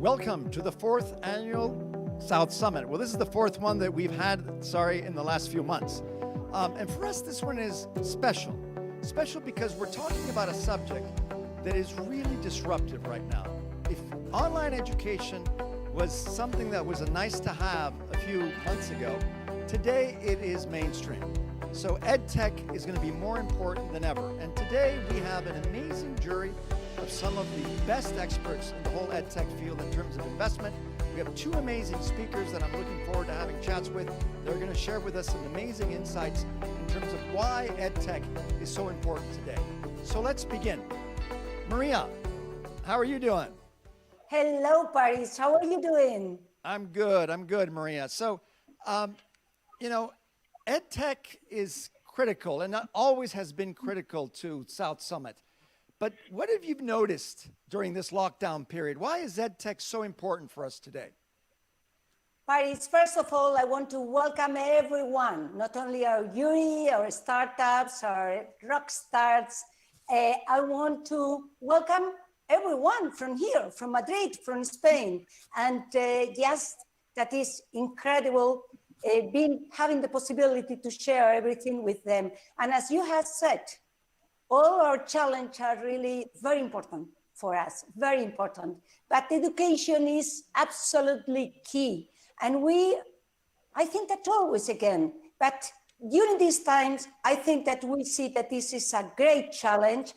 Welcome to the 4th Annual South Summit. Well, this is the 4th one that we've had, in the last few months. And for us, this one is special. Special because we're talking about a subject that is really disruptive right now. If online education was something that was a nice to have a few months ago, today it is mainstream. So EdTech is going to be more important than ever. And today we have an amazing jury of some of the best experts in the whole EdTech field in terms of investment. We have two amazing speakers that I'm looking forward to having chats with. They're going to share with us some amazing insights in terms of why EdTech is so important today. So let's begin. Maria, how are you doing? Hello, Paris. How are you doing? I'm good, Maria. So, EdTech is critical and not always has been critical to South Summit. But what have you noticed during this lockdown period? Why is EdTech so important for us today? Paris, first of all, I want to welcome everyone, not only our jury, our startups, our rock stars. I want to welcome everyone from here, from Madrid, from Spain. And yes, that is incredible, having the possibility to share everything with them. And as you have said, all our challenges are really very important for us, very important. But education is absolutely key. And I think that always again, but during these times, I think that we see that this is a great challenge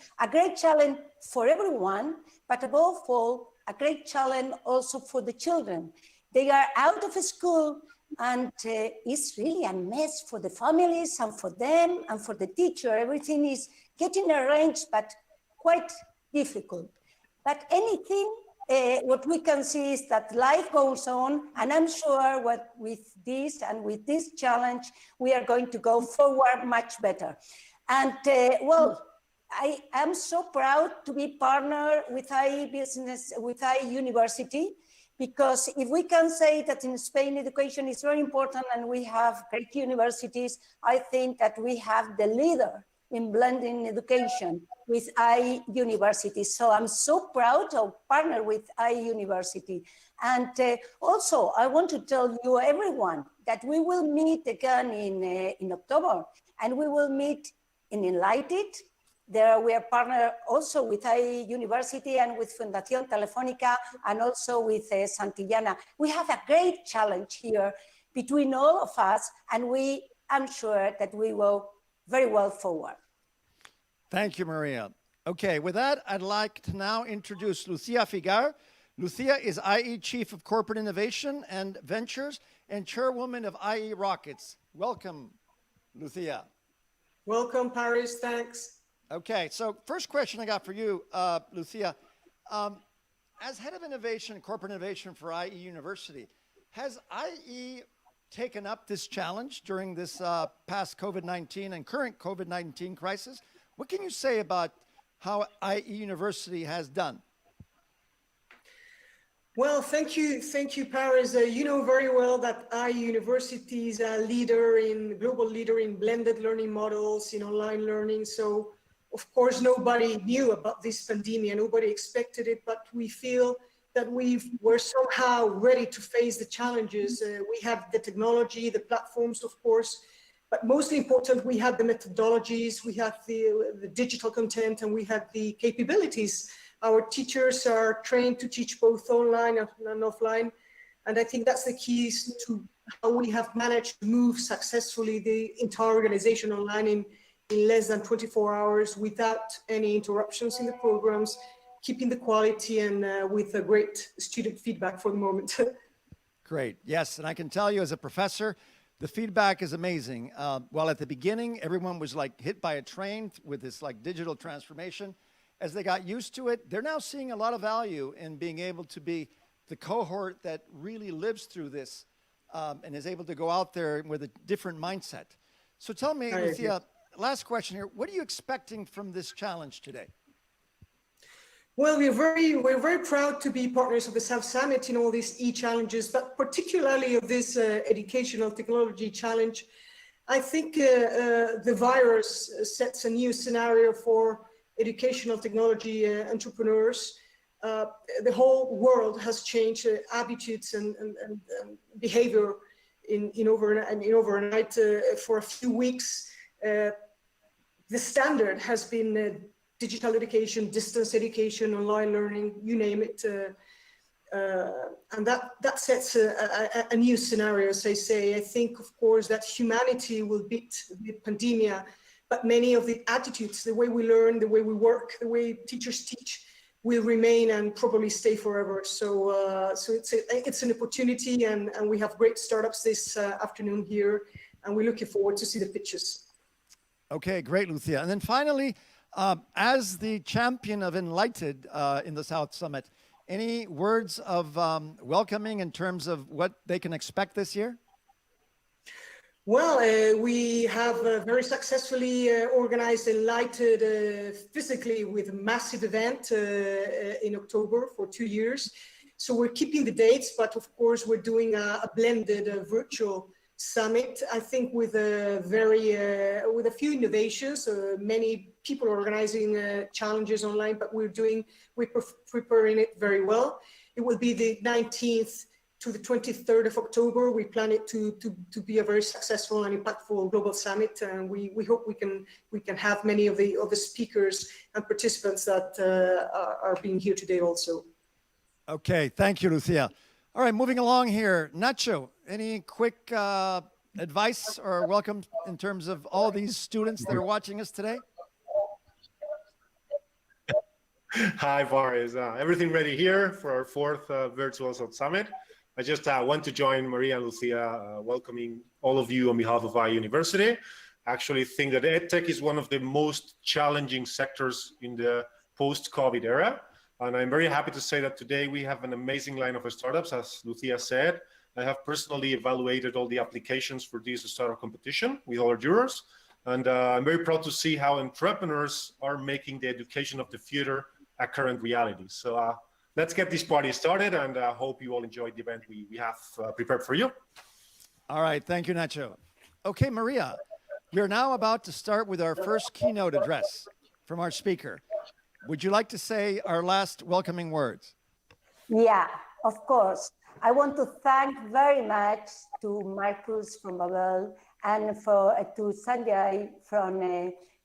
for everyone, but above all, a great challenge also for the children. They are out of school and it's really a mess for the families and for them and for the teacher. Everything is getting arranged, but quite difficult. But anything, what we can see is that life goes on, and I'm sure with this and with this challenge, we are going to go forward much better. And I am so proud to be partner with IE Business, with IE University, because if we can say that in Spain, education is very important and we have great universities, I think that we have the leader in blending education with IE University. So I'm so proud to partner with IE University. And also, I want to tell you, everyone, that we will meet again in October, and we will meet in Enlighted. There we are partner also with IE University and with Fundación Telefónica and also with Santillana. We have a great challenge here between all of us, and I'm sure that we will very well forward. Thank you, Maria. Okay, with that, I'd like to now introduce Lucia Figar. Lucia is IE Chief of Corporate Innovation and Ventures and Chairwoman of IE Rockets. Welcome, Lucia. Welcome, Paris. Thanks. Okay, so first question I got for you, Lucia. As head of innovation, corporate innovation for IE University, has IE taken up this challenge during this past COVID-19 and current COVID-19 crisis? What can you say about how IE University has done? Well, thank you, Paris. You know very well that IE University is a global leader in blended learning models, in online learning. So, of course, nobody knew about this pandemic, nobody expected it, but we feel that we were somehow ready to face the challenges. We have the technology, the platforms, of course, but mostly important, we have the methodologies, we have the digital content, and we have the capabilities. Our teachers are trained to teach both online and offline. And I think that's the keys to how we have managed to move successfully the entire organization online in less than 24 hours without any interruptions in the programs, keeping the quality and with a great student feedback for the moment. Great, yes, and I can tell you as a professor, the feedback is amazing. While at the beginning, everyone was like hit by a train with this like digital transformation. As they got used to it, they're now seeing a lot of value in being able to be the cohort that really lives through this and is able to go out there with a different mindset. So tell me, Lucia, last question here, what are you expecting from this challenge today? Well, we're very proud to be partners of the South Summit in all these e-challenges, but particularly of this educational technology challenge. I think the virus sets a new scenario for educational technology entrepreneurs. the whole world has changed attitudes and behavior in overnight. For a few weeks, the standard has been digital education, distance education, online learning, you name it. And that sets a new scenario, as I say. I think, of course, that humanity will beat the pandemia, but many of the attitudes, the way we learn, the way we work, the way teachers teach, will remain and probably stay forever. So, it's an opportunity, and we have great startups this afternoon here, and we're looking forward to see the pictures. Okay, great, Lucia. And then finally, as the champion of Enlighted in the South Summit, any words of welcoming in terms of what they can expect this year? Well, we have very successfully organized Enlighted physically with a massive event in October for 2 years. So we're keeping the dates, but of course we're doing a blended virtual summit, I think, with a few innovations. Many people are organizing challenges online, but we're preparing it very well. It will be the 19th to the 23rd of October. We plan it to be a very successful and impactful global summit, and we hope we can have many of the speakers and participants that are being here today also. Okay, thank you, Lucia. All right, moving along here. Nacho, any quick advice or welcome in terms of all these students that are watching us today? Hi, Boris. Everything ready here for our fourth Virtual South Summit. I just want to join Maria and Lucia welcoming all of you on behalf of our university. I actually think that EdTech is one of the most challenging sectors in the post-COVID era. And I'm very happy to say that today we have an amazing line of startups, as Lucia said. I have personally evaluated all the applications for this startup competition with all our jurors. And I'm very proud to see how entrepreneurs are making the education of the future a current reality. So let's get this party started, and I hope you all enjoyed the event we have prepared for you. All right, thank you, Nacho. Okay, Maria, we're now about to start with our first keynote address from our speaker. Would you like to say our last welcoming words? Yeah, of course. I want to thank very much to Marcus from Babel and to Sanjay from,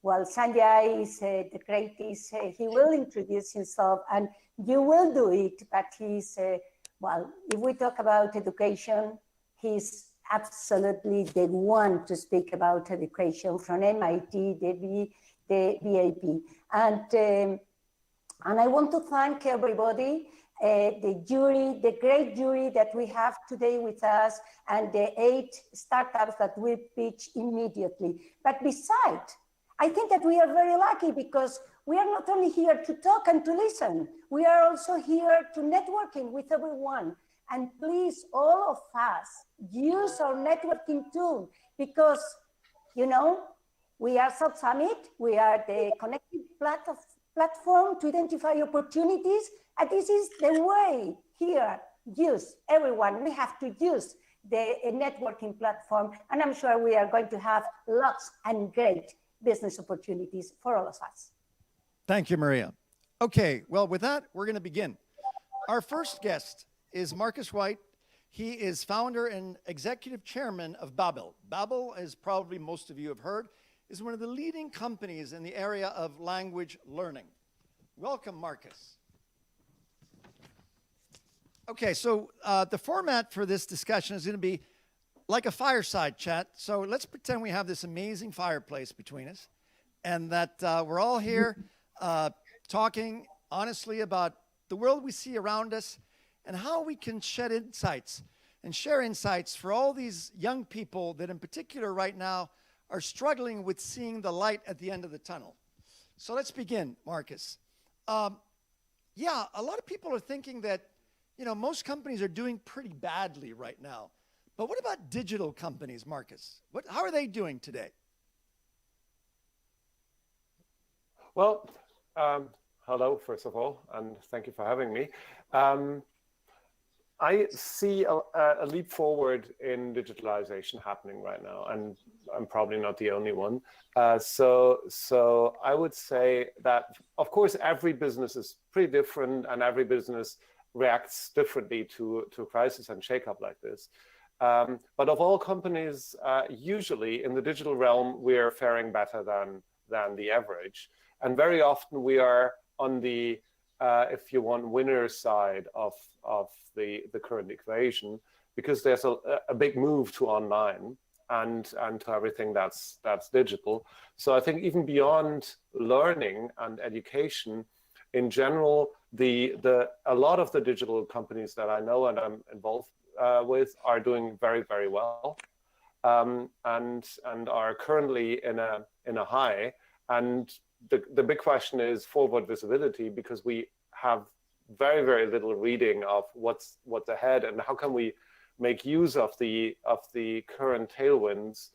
Sanjay is the greatest. He will introduce himself and you will do it, but he's, if we talk about education, he's absolutely the one to speak about education from MIT, the VAP. And I want to thank everybody, the jury, the great jury that we have today with us, and the 8 startups that we pitch immediately. But besides, I think that we are very lucky because we are not only here to talk and to listen, we are also here to networking with everyone. And please, all of us, use our networking tool because, we are South Summit, we are the connected platform to identify opportunities. And this is the way here, everyone, we have to use the networking platform. And I'm sure we are going to have lots and great business opportunities for all of us. Thank you, Maria. Okay, well, with that, we're going to begin. Our first guest is Marcus White. He is founder and executive chairman of Babel. Babel, as probably most of you have heard, is one of the leading companies in the area of language learning. Welcome, Marcus. Okay, so the format for this discussion is going to be like a fireside chat. So let's pretend we have this amazing fireplace between us and that we're all here talking honestly about the world we see around us and how we can shed insights and share insights for all these young people that in particular right now are struggling with seeing the light at the end of the tunnel. So let's begin, Marcus. A lot of people are thinking that, most companies are doing pretty badly right now. But what about digital companies, Marcus? How are they doing today? Well, hello, first of all, and thank you for having me. I see a leap forward in digitalization happening right now, and I'm probably not the only one. So I would say that, of course, every business is pretty different, and every business reacts differently to a crisis and shakeup like this. But of all companies, usually in the digital realm, we are faring better than the average, and very often we are on the if you want, winner side of the current equation, because there's a big move to online and to everything that's digital. So I think even beyond learning and education, in general, a lot of the digital companies that I know and I'm involved with are doing very, very well, and are current's in a high. And the big question is forward visibility, because we have very, very little reading of what's ahead, and how can we make use of the current tailwinds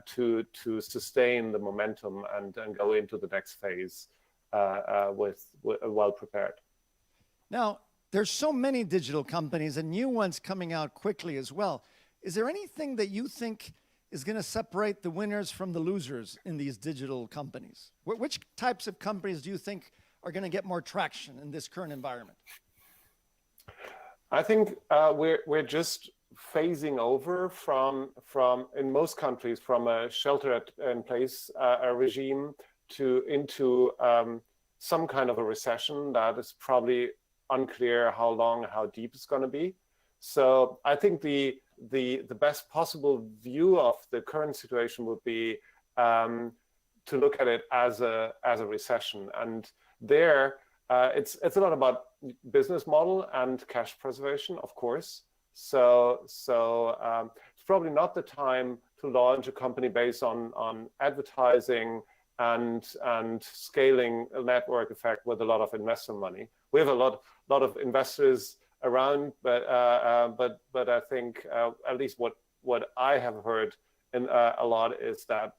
to sustain the momentum and go into the next phase with well prepared. Now, there's so many digital companies and new ones coming out quickly as well. Is there anything that you think is going to separate the winners from the losers in these digital companies? Which types of companies do you think are going to get more traction in this current environment? I think we're just phasing over from in most countries from a shelter-in-place regime into some kind of a recession that is probably unclear how long, how deep it's going to be. So I think the best possible view of the current situation would be to look at it as a recession, and there it's a lot about business model and cash preservation, of course. So it's probably not the time to launch a company based on advertising and scaling a network effect with a lot of investor money. We have a lot of investors around, but I think at least what I have heard a lot is that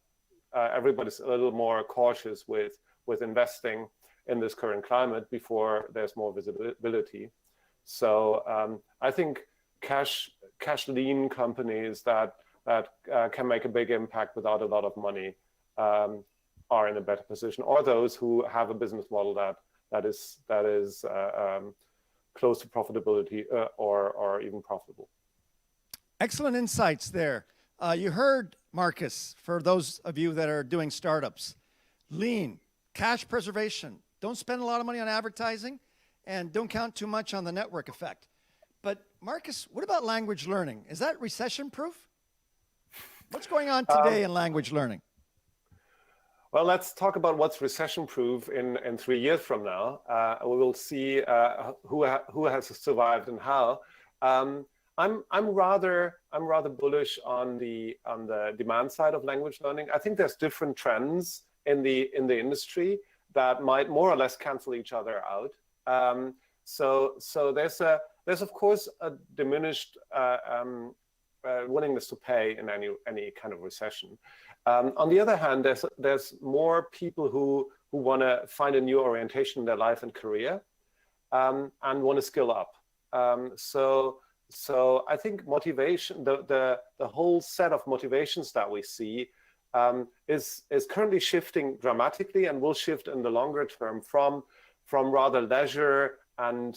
everybody's a little more cautious with investing in this current climate before there's more visibility. So I think cash lean companies that can make a big impact without a lot of money are in a better position, or those who have a business model that is close to profitability or even profitable. Excellent insights there. You heard, Marcus, for those of you that are doing startups, lean, cash preservation, don't spend a lot of money on advertising, and don't count too much on the network effect. But Marcus, what about language learning? Is that recession proof? What's going on today in language learning? Well, let's talk about what's recession-proof in 3 years from now. We will see who has survived and how. I'm rather bullish on the demand side of language learning. I think there's different trends in the industry that might more or less cancel each other out. So there's of course a diminished willingness to pay in any kind of recession. On the other hand, there's more people who want to find a new orientation in their life and career, and want to skill up. So I think motivation, the whole set of motivations that we see is currently shifting dramatically, and will shift in the longer term from rather leisure and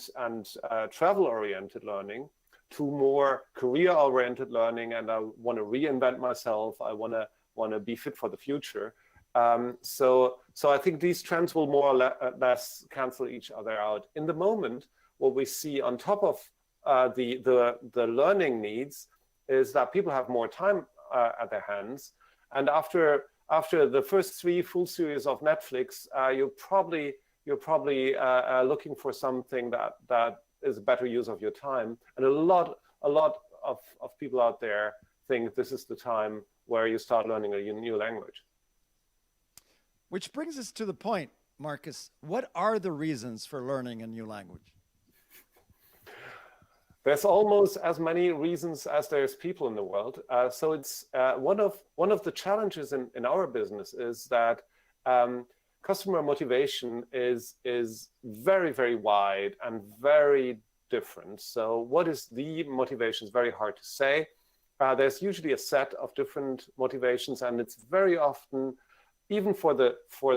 travel-oriented learning to more career-oriented learning. And I want to reinvent myself. I want to be fit for the future. So I think these trends will more or less cancel each other out. In the moment, what we see on top of the learning needs is that people have more time at their hands. And after the first 3 full series of Netflix, you're probably looking for something that is a better use of your time. And a lot of people out there think this is the time where you start learning a new language. Which brings us to the point, Marcus. What are the reasons for learning a new language? There's almost as many reasons as there's people in the world. So it's one of the challenges in our business is that customer motivation is very, very wide and very different. So what is the motivation is very hard to say. There's usually a set of different motivations, and it's very often, even for the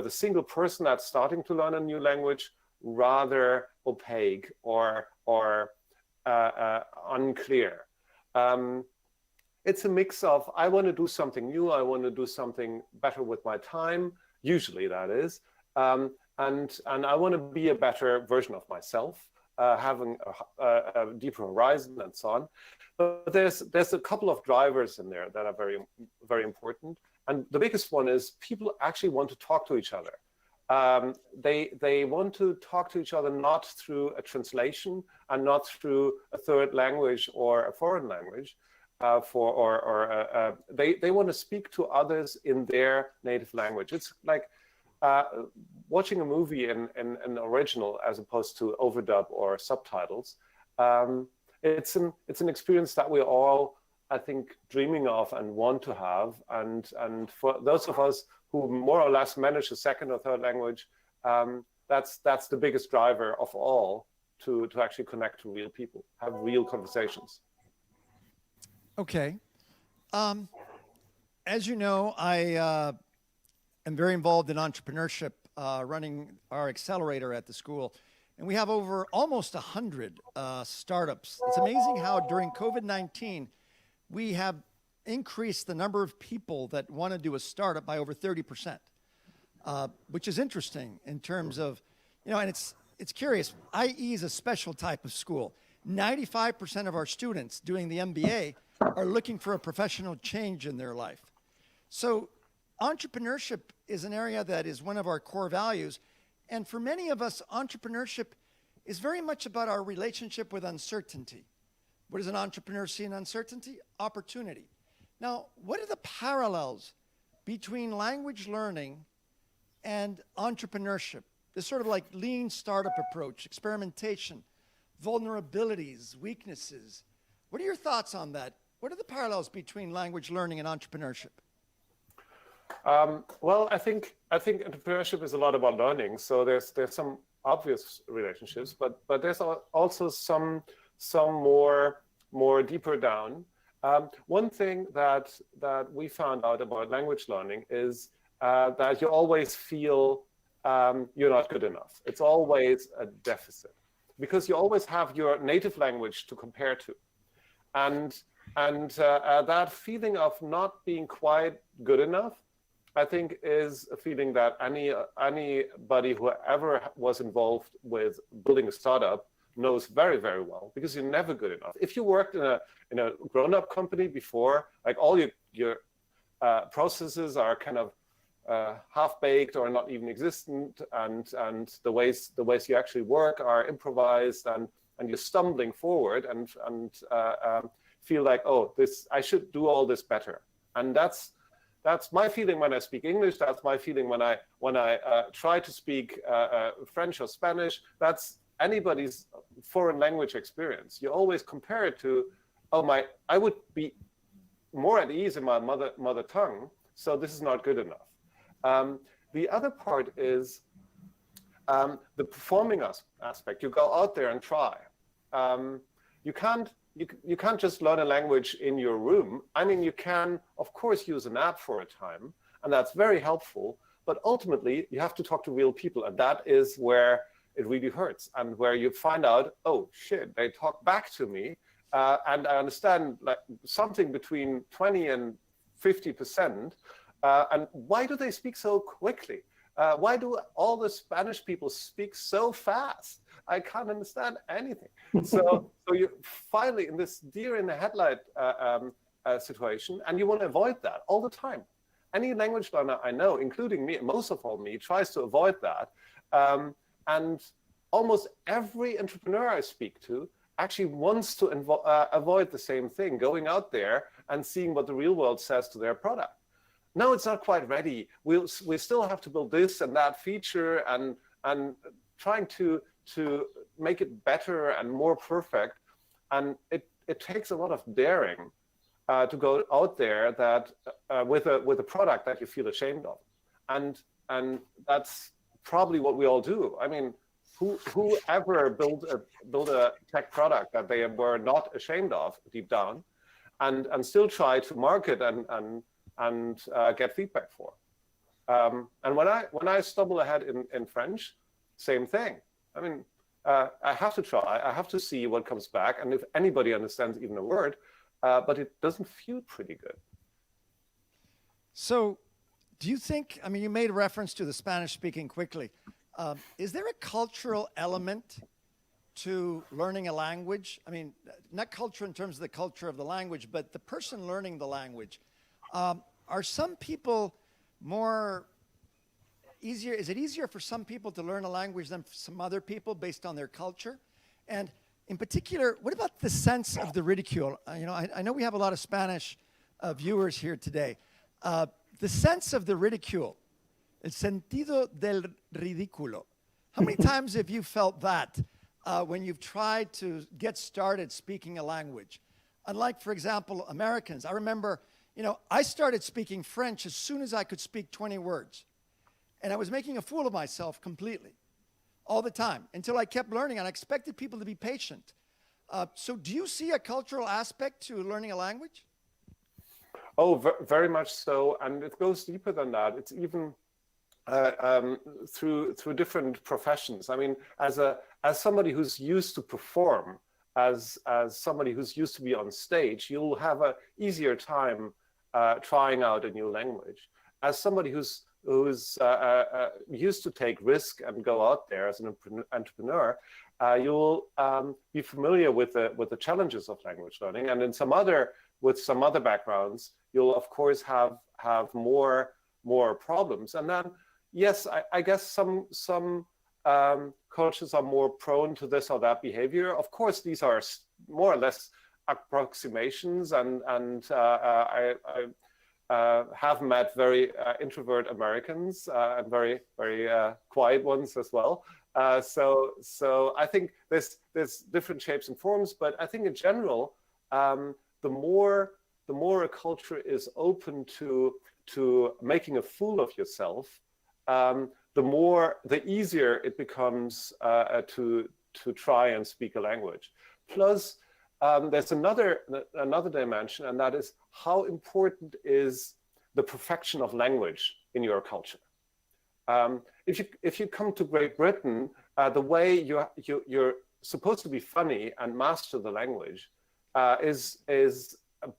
single person that's starting to learn a new language, rather opaque or unclear. It's a mix of, I want to do something new, I want to do something better with my time, usually that is, and I want to be a better version of myself, having a deeper horizon and so on. But there's a couple of drivers in there that are very, very important. And the biggest one is people actually want to talk to each other. They want to talk to each other not through a translation and not through a third language or a foreign language. They want to speak to others in their native language. It's like watching a movie in an original as opposed to overdub or subtitles. It's an experience that we're all, I think, dreaming of and want to have. And for those of us who more or less manage a second or third language, that's the biggest driver of all to actually connect to real people, have real conversations. Okay. As you know, I am very involved in entrepreneurship, running our accelerator at the school. And we have over almost 100 startups. It's amazing how during COVID-19, we have increased the number of people that want to do a startup by over 30%, which is interesting in terms of, and it's curious. IE is a special type of school. 95% of our students doing the MBA are looking for a professional change in their life. So entrepreneurship is an area that is one of our core values. And for many of us, entrepreneurship is very much about our relationship with uncertainty. What does an entrepreneur see in uncertainty? Opportunity. Now, what are the parallels between language learning and entrepreneurship? This sort of like lean startup approach, experimentation, vulnerabilities, weaknesses. What are your thoughts on that? What are the parallels between language learning and entrepreneurship? Well, I think entrepreneurship is a lot about learning. So there's some obvious relationships, but there's also some more deeper down. One thing that we found out about language learning is that you always feel you're not good enough. It's always a deficit because you always have your native language to compare to, and that feeling of not being quite good enough, I think, is a feeling that anybody who ever was involved with building a startup knows very, very well, because you're never good enough. If you worked in a grown-up company before, like all your processes are kind of half-baked or not even existent, and the ways you actually work are improvised, and you're stumbling forward and feel like, oh, I should do all this better. And that's my feeling when I speak English. That's my feeling when I try to speak French or Spanish. That's anybody's foreign language experience. You always compare it to, I would be more at ease in my mother tongue, so this is not good enough. The other part is the performing aspect. You go out there and try. You can't just learn a language in your room. I mean, you can, of course, use an app for a time, and that's very helpful. But ultimately, you have to talk to real people, and that is where it really hurts, and where you find out, oh shit, they talk back to me, and I understand like something between 20 and 50%. And why do they speak so quickly? Why do all the Spanish people speak so fast? I can't understand anything. So you're finally in this deer in the headlight situation, and you want to avoid that all the time. Any language learner I know, including me, most of all me, tries to avoid that. And almost every entrepreneur I speak to actually wants to avoid the same thing, going out there and seeing what the real world says to their product. No, it's not quite ready. We still have to build this and that feature, and trying to make it better and more perfect. And it takes a lot of daring to go out there that with a product that you feel ashamed of, and that's probably what we all do. I mean, who ever built a tech product that they were not ashamed of deep down, and still try to market and get feedback for. And when I stumble ahead in French, same thing. I mean, I have to try. I have to see what comes back, and if anybody understands even a word, but it doesn't feel pretty good. So, do you think? I mean, you made reference to the Spanish speaking quickly. Is there a cultural element to learning a language? I mean, not culture in terms of the culture of the language, but the person learning the language. Are some people more easier? Is it easier for some people to learn a language than for some other people based on their culture? And in particular, what about the sense of the ridicule? I know we have a lot of Spanish viewers here today. The sense of the ridicule, el sentido del ridículo. How many times have you felt that when you've tried to get started speaking a language? Unlike, for example, Americans. I remember, I started speaking French as soon as I could speak 20 words. And I was making a fool of myself completely, all the time, until I kept learning, and I expected people to be patient. So do you see a cultural aspect to learning a language? Oh, very much so, and it goes deeper than that. It's even through different professions. I mean, as somebody who's used to perform, as somebody who's used to be on stage, you'll have an easier time trying out a new language. As somebody who's used to take risk and go out there as an entrepreneur, you'll be familiar with the challenges of language learning, and with some other backgrounds, you'll of course have more problems. And then, yes, I guess some cultures are more prone to this or that behavior. Of course, these are more or less approximations, and I have met very introvert Americans and very quiet ones as well. So I think there's different shapes and forms, but I think in general, the more a culture is open to making a fool of yourself, the easier it becomes to try and speak a language. Plus, there's another dimension, and that is how important is the perfection of language in your culture. If you come to Great Britain, the way you're supposed to be funny and master the language is of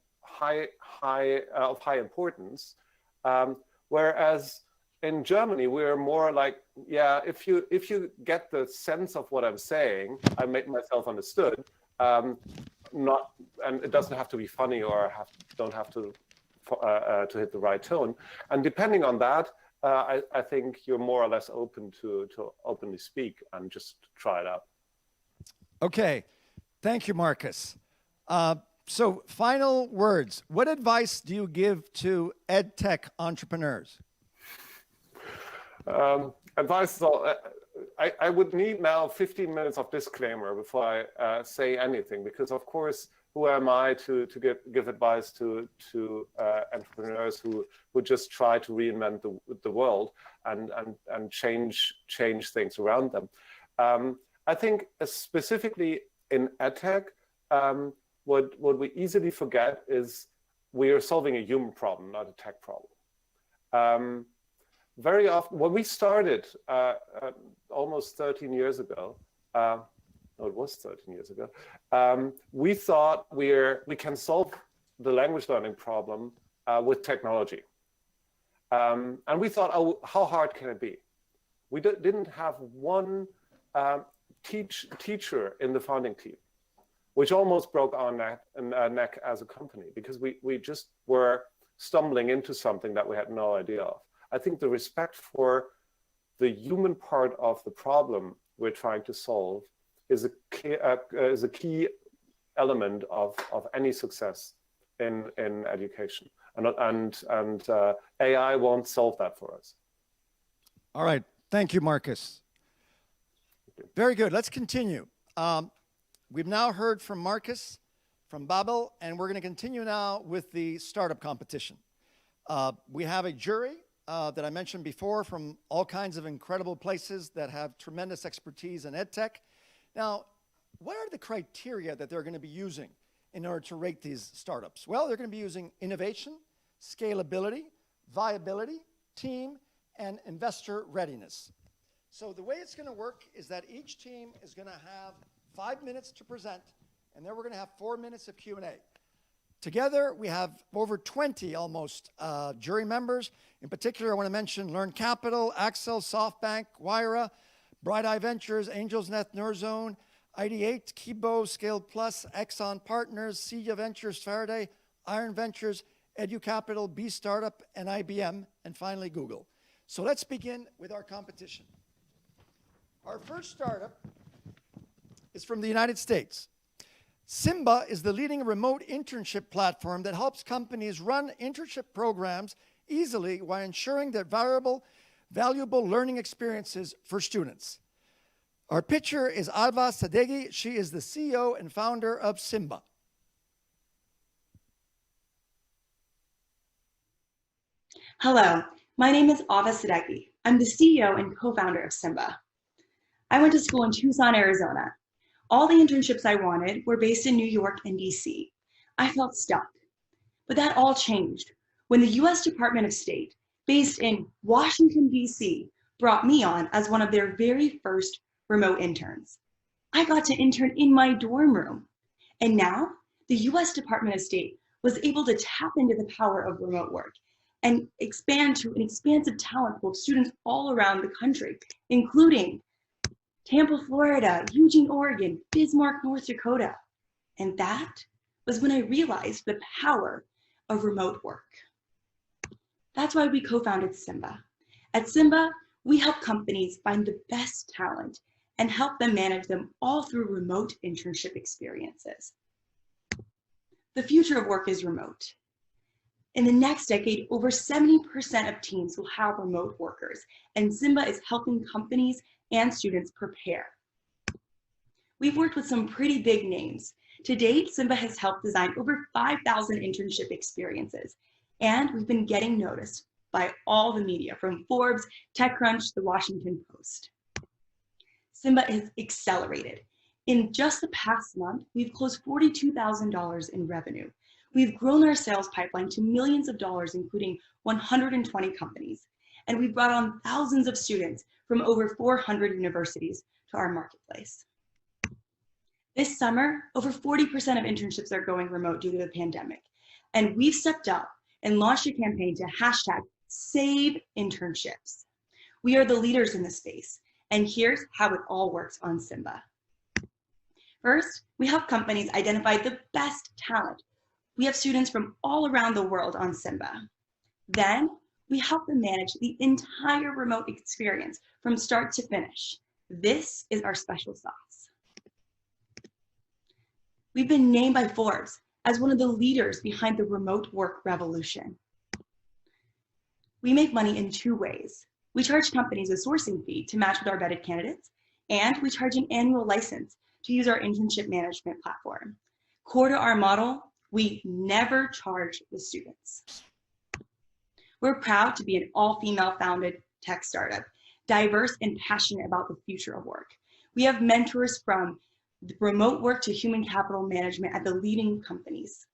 high importance, whereas in Germany we're more like, yeah, if you get the sense of what I'm saying, I make myself understood. And it doesn't have to be funny, or don't have to hit the right tone. And depending on that, I think you're more or less open to openly speak and just try it out. Okay, thank you, Marcus. So final words. What advice do you give to EdTech entrepreneurs? Advice is all, I would need now 15 minutes of disclaimer before I say anything, because of course, who am I to give advice to entrepreneurs who just try to reinvent the world and change things around them. I think specifically in EdTech, what we easily forget is we are solving a human problem, not a tech problem. Very often, when we started almost 13 years ago, no, it was 13 years ago, we thought we can solve the language learning problem with technology. And we thought, oh, how hard can it be? We didn't have one teacher in the founding team, which almost broke our neck as a company, because we just were stumbling into something that we had no idea of. I think the respect for the human part of the problem we're trying to solve is a key element of any success in education, and AI won't solve that for us. All right, thank you, Marcus. Very good. Let's continue. We've now heard from Marcus, from Babel, and we're going to continue now with the startup competition. We have a jury that I mentioned before from all kinds of incredible places that have tremendous expertise in ed tech. Now, what are the criteria that they're going to be using in order to rate these startups? Well, they're going to be using innovation, scalability, viability, team, and investor readiness. So the way it's going to work is that each team is going to have 5 minutes to present, and then we're going to have 4 minutes of Q&A. Together, we have over 20 almost jury members. In particular, I want to mention Learn Capital, Axel, SoftBank, Wyra, Bright Eye Ventures, Angels Net, Neurzone, ID8, Kibo, Scale Plus, Exxon Partners, Sedia Ventures, Faraday, Iron Ventures, Edu Capital, B Startup, and IBM, and finally Google. So let's begin with our competition. Our first startup is from the United States. Simba is the leading remote internship platform that helps companies run internship programs easily while ensuring that valuable learning experiences for students. Our pitcher is Alva Sadeghi. She is the CEO and founder of Simba. Hello, my name is Ava Sadeghi. I'm the CEO and co-founder of Simba. I went to school in Tucson, Arizona. All the internships I wanted were based in New York and DC. I felt stuck. But that all changed when the US Department of State, based in Washington, DC, brought me on as one of their very first remote interns. I got to intern in my dorm room. And now the US Department of State was able to tap into the power of remote work and expand to an expansive talent pool of students all around the country, including Tampa, Florida, Eugene, Oregon, Bismarck, North Dakota. And that was when I realized the power of remote work. That's why we co-founded Simba. At Simba, we help companies find the best talent and help them manage them all through remote internship experiences. The future of work is remote. In the next decade, over 70% of teams will have remote workers, and Simba is helping companies and students prepare. We've worked with some pretty big names. To date, Simba has helped design over 5,000 internship experiences, and we've been getting noticed by all the media, from Forbes, TechCrunch, The Washington Post. Simba is accelerated. In just the past month, we've closed $42,000 in revenue. We've grown our sales pipeline to millions of dollars, including 120 companies. And we've brought on thousands of students from over 400 universities to our marketplace. This summer, over 40% of internships are going remote due to the pandemic. And we've stepped up and launched a campaign to #SaveInternships. We are the leaders in this space. And here's how it all works on Simba. First, we help companies identify the best talent. We have students from all around the world on Simba. Then, we help them manage the entire remote experience from start to finish. This is our special sauce. We've been named by Forbes as one of the leaders behind the remote work revolution. We make money in two ways. We charge companies a sourcing fee to match with our vetted candidates, and we charge an annual license to use our internship management platform. Core to our model, we never charge the students. We're proud to be an all-female founded tech startup, diverse and passionate about the future of work. We have mentors from remote work to human capital management at the leading companies.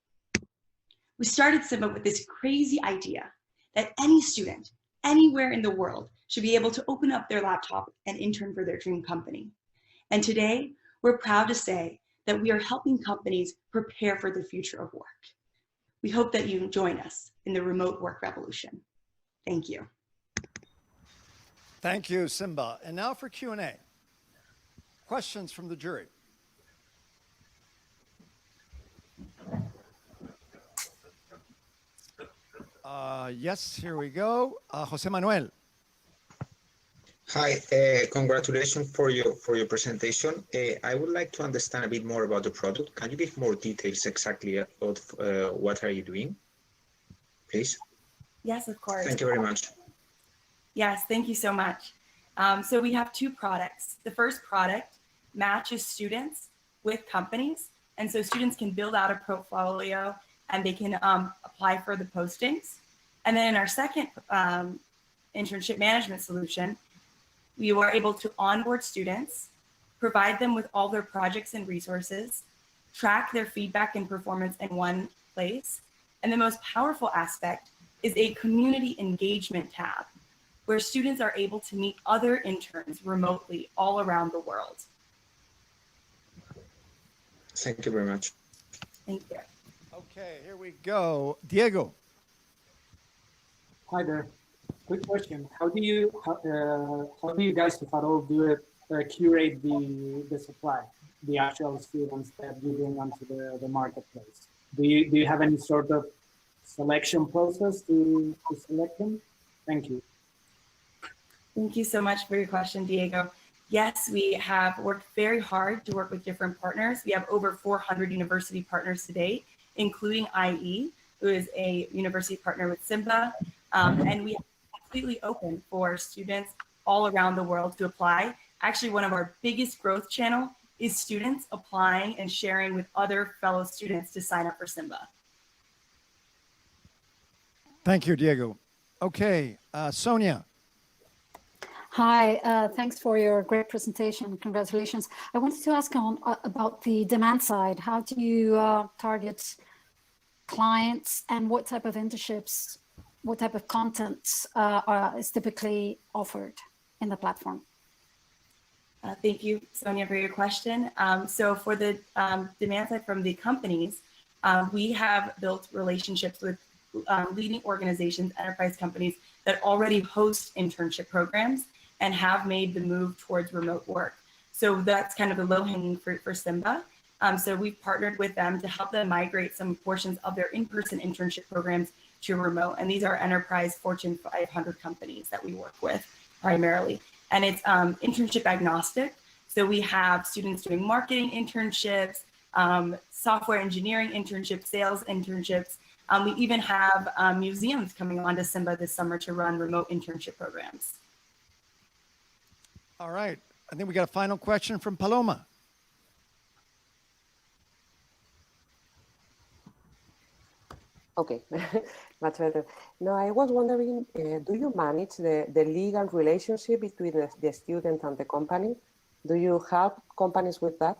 We started Simba with this crazy idea that any student, anywhere in the world, should be able to open up their laptop and intern for their dream company. And today, we're proud to say that we are helping companies prepare for the future of work. We hope that you join us in the remote work revolution. Thank you. Thank you, Simba. And now for Q&A. Questions from the jury. Yes, here we go. Jose Manuel. Hi, congratulations for your presentation. I would like to understand a bit more about the product. Can you give more details exactly about what are you doing, please? Yes, of course. Thank you very much. Yes, thank you so much. So we have two products. The first product matches students with companies. And so students can build out a portfolio and they can apply for the postings. And then in our second internship management solution, we were able to onboard students, provide them with all their projects and resources, track their feedback and performance in one place. And the most powerful aspect is a community engagement tab where students are able to meet other interns remotely all around the world. Thank you very much. Thank you. Okay, here we go. Diego. Hi there. Quick question. How do you guys, if at all, do it, curate the supply, the actual students that you bring onto the marketplace? Do you have any sort of selection process to select them? Thank you. Thank you so much for your question, Diego. Yes, we have worked very hard to work with different partners. We have over 400 university partners today, including IE, who is a university partner with Simba. And we are completely open for students all around the world to apply. Actually, one of our biggest growth channel is students applying and sharing with other fellow students to sign up for Simba. Thank you, Diego. Okay, Sonia. Hi, thanks for your great presentation. Congratulations. I wanted to ask about the demand side. How do you target clients and what type of internships, what type of content is typically offered in the platform? Thank you, Sonia, for your question. So for the demand side from the companies, we have built relationships with leading organizations, enterprise companies that already host internship programs and have made the move towards remote work. So that's kind of the low-hanging fruit for Simba. So we've partnered with them to help them migrate some portions of their in-person internship programs to remote. And these are enterprise Fortune 500 companies that we work with primarily. And it's internship agnostic. So we have students doing marketing internships, software engineering internships, sales internships. We even have museums coming on to Simba this summer to run remote internship programs. All right. I think we got a final question from Paloma. Okay, much better. No, I was wondering, do you manage the legal relationship between the student and the company? Do you help companies with that?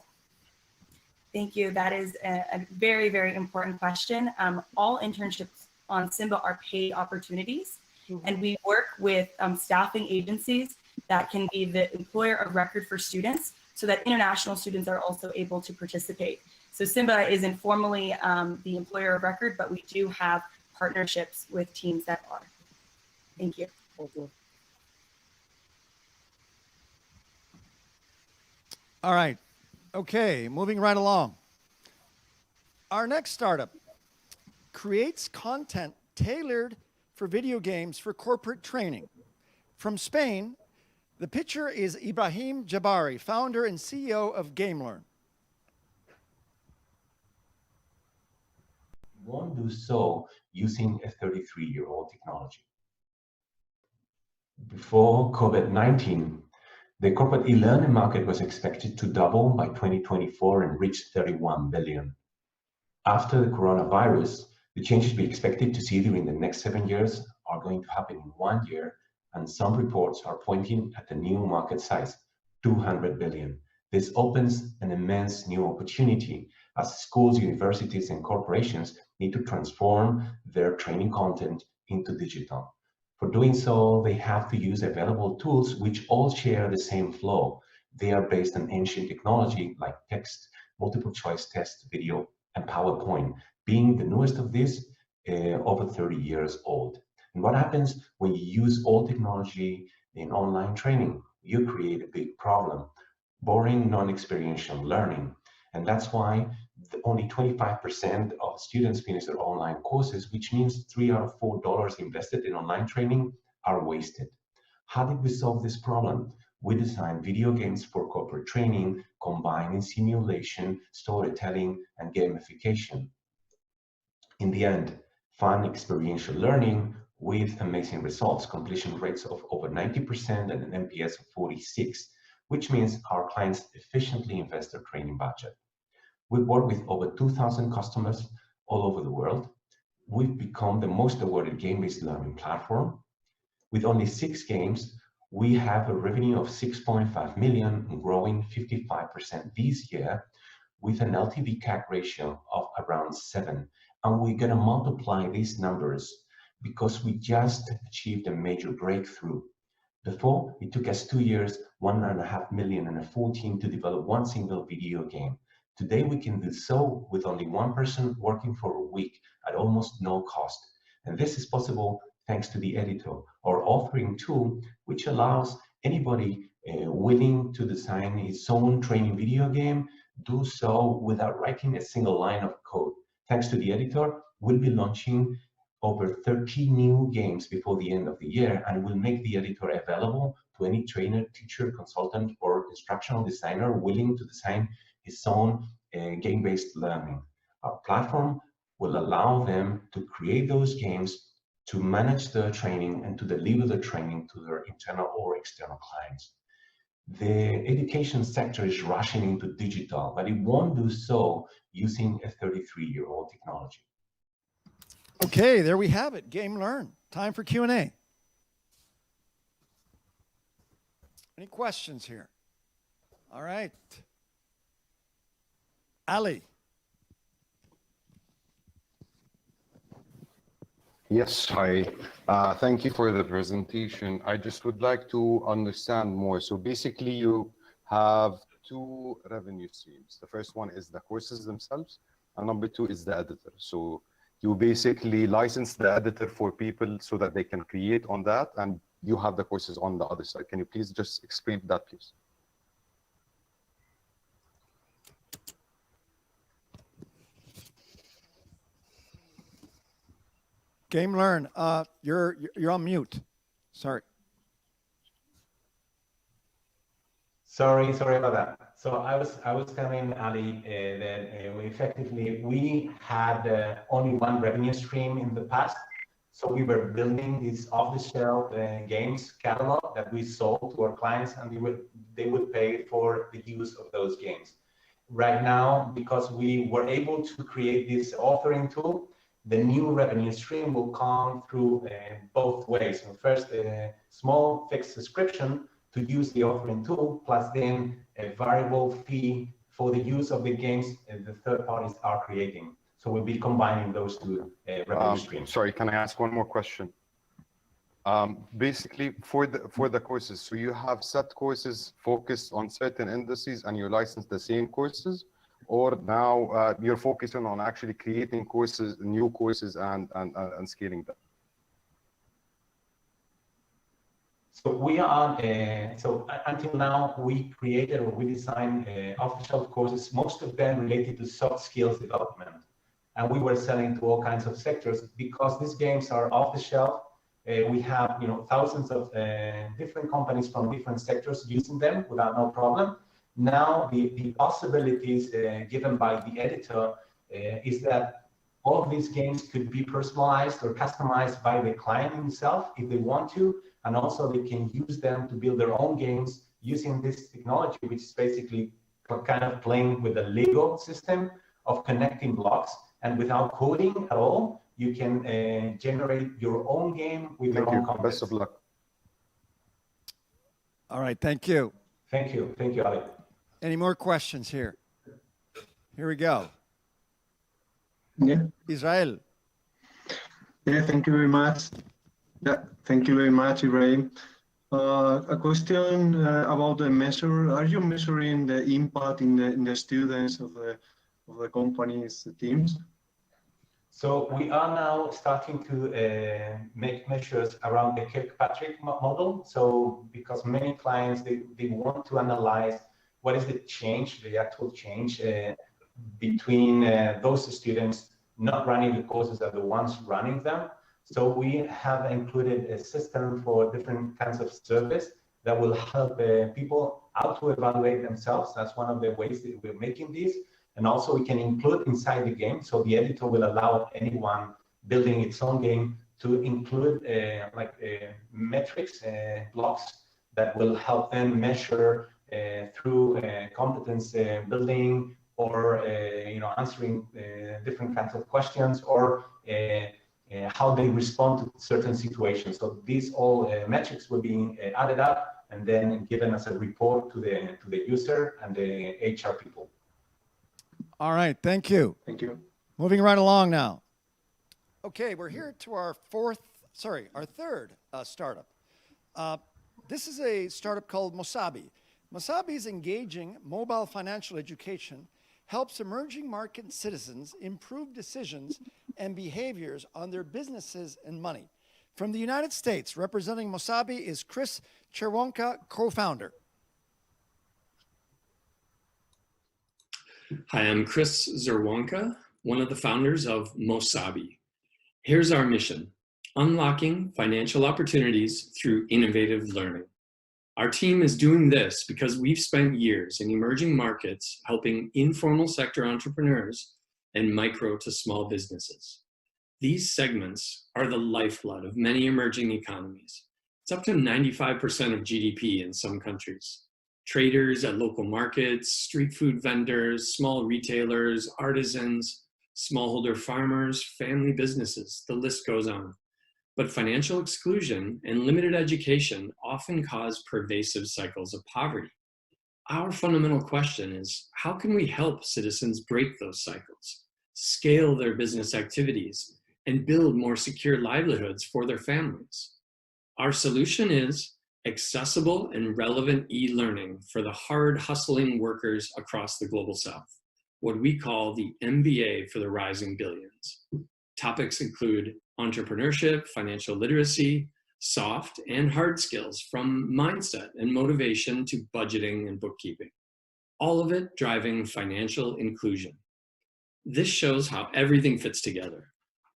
Thank you. That is a very, very important question. All internships on Simba are paid opportunities, and we work with staffing agencies that can be the employer of record for students so that international students are also able to participate. So Simba is informally the employer of record, but we do have partnerships with teams that are. Thank you. Thank you. All right. Okay, moving right along. Our next startup creates content tailored for video games for corporate training. From Spain, the pitcher is Ibrahim Jabari, founder and CEO of GameLearn. Won't do so using a 33-year-old technology. Before COVID-19, the corporate e-learning market was expected to double by 2024 and reach 31 billion. After the coronavirus, the changes we expected to see during the next 7 years are going to happen in 1 year, and some reports are pointing at the new market size, 200 billion. This opens an immense new opportunity as schools, universities, and corporations need to transform their training content into digital. For doing so, they have to use available tools which all share the same flow. They are based on ancient technology like text, multiple choice test, video, and PowerPoint, being the newest of these, over 30 years old. And what happens when you use old technology in online training? You create a big problem, boring, non-experiential learning. And that's why only 25% of students finish their online courses, which means $3 out of $4 invested in online training are wasted. How did we solve this problem? We designed video games for corporate training, combining simulation, storytelling, and gamification. In the end, fun experiential learning with amazing results, completion rates of over 90% and an NPS of 46, which means our clients efficiently invest their training budget. We work with over 2,000 customers all over the world. We've become the most awarded game-based learning platform. With only 6 games, we have a revenue of 6.5 million, growing 55% this year, with an LTV CAC ratio of around 7. And we're going to multiply these numbers because we just achieved a major breakthrough. Before, it took us 2 years, 1.5 million, and a full team to develop one single video game. Today, we can do so with only one person working for a week at almost no cost. And this is possible thanks to the editor, our authoring tool, which allows anybody willing to design his own training video game, do so without writing a single line of code. Thanks to the editor, we'll be launching over 30 new games before the end of the year, and will make the editor available to any trainer, teacher, consultant, or instructional designer willing to design his own game-based learning. Our platform will allow them to create those games, to manage their training, and to deliver the training to their internal or external clients. The education sector is rushing into digital, but it won't do so using a 33-year-old technology. Okay, there we have it. Game Learn. Time for Q&A. Any questions here? All right. Ali. Yes, hi. Thank you for the presentation. I just would like to understand more. So basically, you have 2 revenue streams. The first one is the courses themselves, and number 2 is the editor. So you basically license the editor for people so that they can create on that, and you have the courses on the other side. Can you please just explain that, please? Game Learn. You're on mute. Sorry. Sorry about that. So I was telling Ali that effectively we had only one revenue stream in the past. So we were building this off-the-shelf games catalog that we sold to our clients, and they would pay for the use of those games. Right now, because we were able to create this authoring tool, the new revenue stream will come through both ways. So first, a small fixed subscription to use the authoring tool, plus then a variable fee for the use of the games the third parties are creating. So we'll be combining those 2 revenue streams. Sorry, can I ask one more question? Basically, for the courses, so you have set courses focused on certain industries, and you license the same courses, or now you're focusing on actually creating courses, new courses, and scaling them? So we are, until now, we created or we designed off-the-shelf courses, most of them related to soft skills development. And we were selling to all kinds of sectors. Because these games are off-the-shelf, we have thousands of different companies from different sectors using them without no problem. Now, the possibilities given by the editor is that all of these games could be personalized or customized by the client himself if they want to, and also they can use them to build their own games using this technology, which is basically kind of playing with the Lego system of connecting blocks, and without coding at all, you can generate your own game with your own content. Best of luck. All right, thank you. Thank you, Ali. Any more questions here? Here we go. Yeah. Israel. Yeah, thank you very much. Yeah, thank you very much, Ibrahim. A question about the measure. Are you measuring the impact in the students of the company's teams? So we are now starting to make measures around the Kirkpatrick model. So because many clients, they want to analyze what is the change, the actual change between those students not running the courses and the ones running them. So we have included a system for different kinds of service that will help people auto-evaluate themselves. That's one of the ways that we're making these. And also we can include inside the game. So the editor will allow anyone building its own game to include metrics, blocks that will help them measure through competence building, or answering different kinds of questions, or how they respond to certain situations. So these all metrics were being added up and then given as a report to the user and the HR people. All right, thank you. Thank you. Moving right along now. Okay, we're here to our third startup. This is a startup called Mosabi. Mosabi's engaging mobile financial education helps emerging market citizens improve decisions and behaviors on their businesses and money. From the United States, representing Mosabi is Chris Cherwonka, co-founder. Hi, I'm Chris Zerwonka, one of the founders of Mosabi. Here's our mission: unlocking financial opportunities through innovative learning. Our team is doing this because we've spent years in emerging markets helping informal sector entrepreneurs and micro to small businesses. These segments are the lifeblood of many emerging economies. It's up to 95% of GDP in some countries. Traders at local markets, street food vendors, small retailers, artisans, smallholder farmers, family businesses, the list goes on. But financial exclusion and limited education often cause pervasive cycles of poverty. Our fundamental question is, how can we help citizens break those cycles, scale their business activities, and build more secure livelihoods for their families? Our solution is accessible and relevant e-learning for the hard hustling workers across the global South, what we call the MBA for the rising billions. Topics include entrepreneurship, financial literacy, soft and hard skills from mindset and motivation to budgeting and bookkeeping. All of it driving financial inclusion. This shows how everything fits together.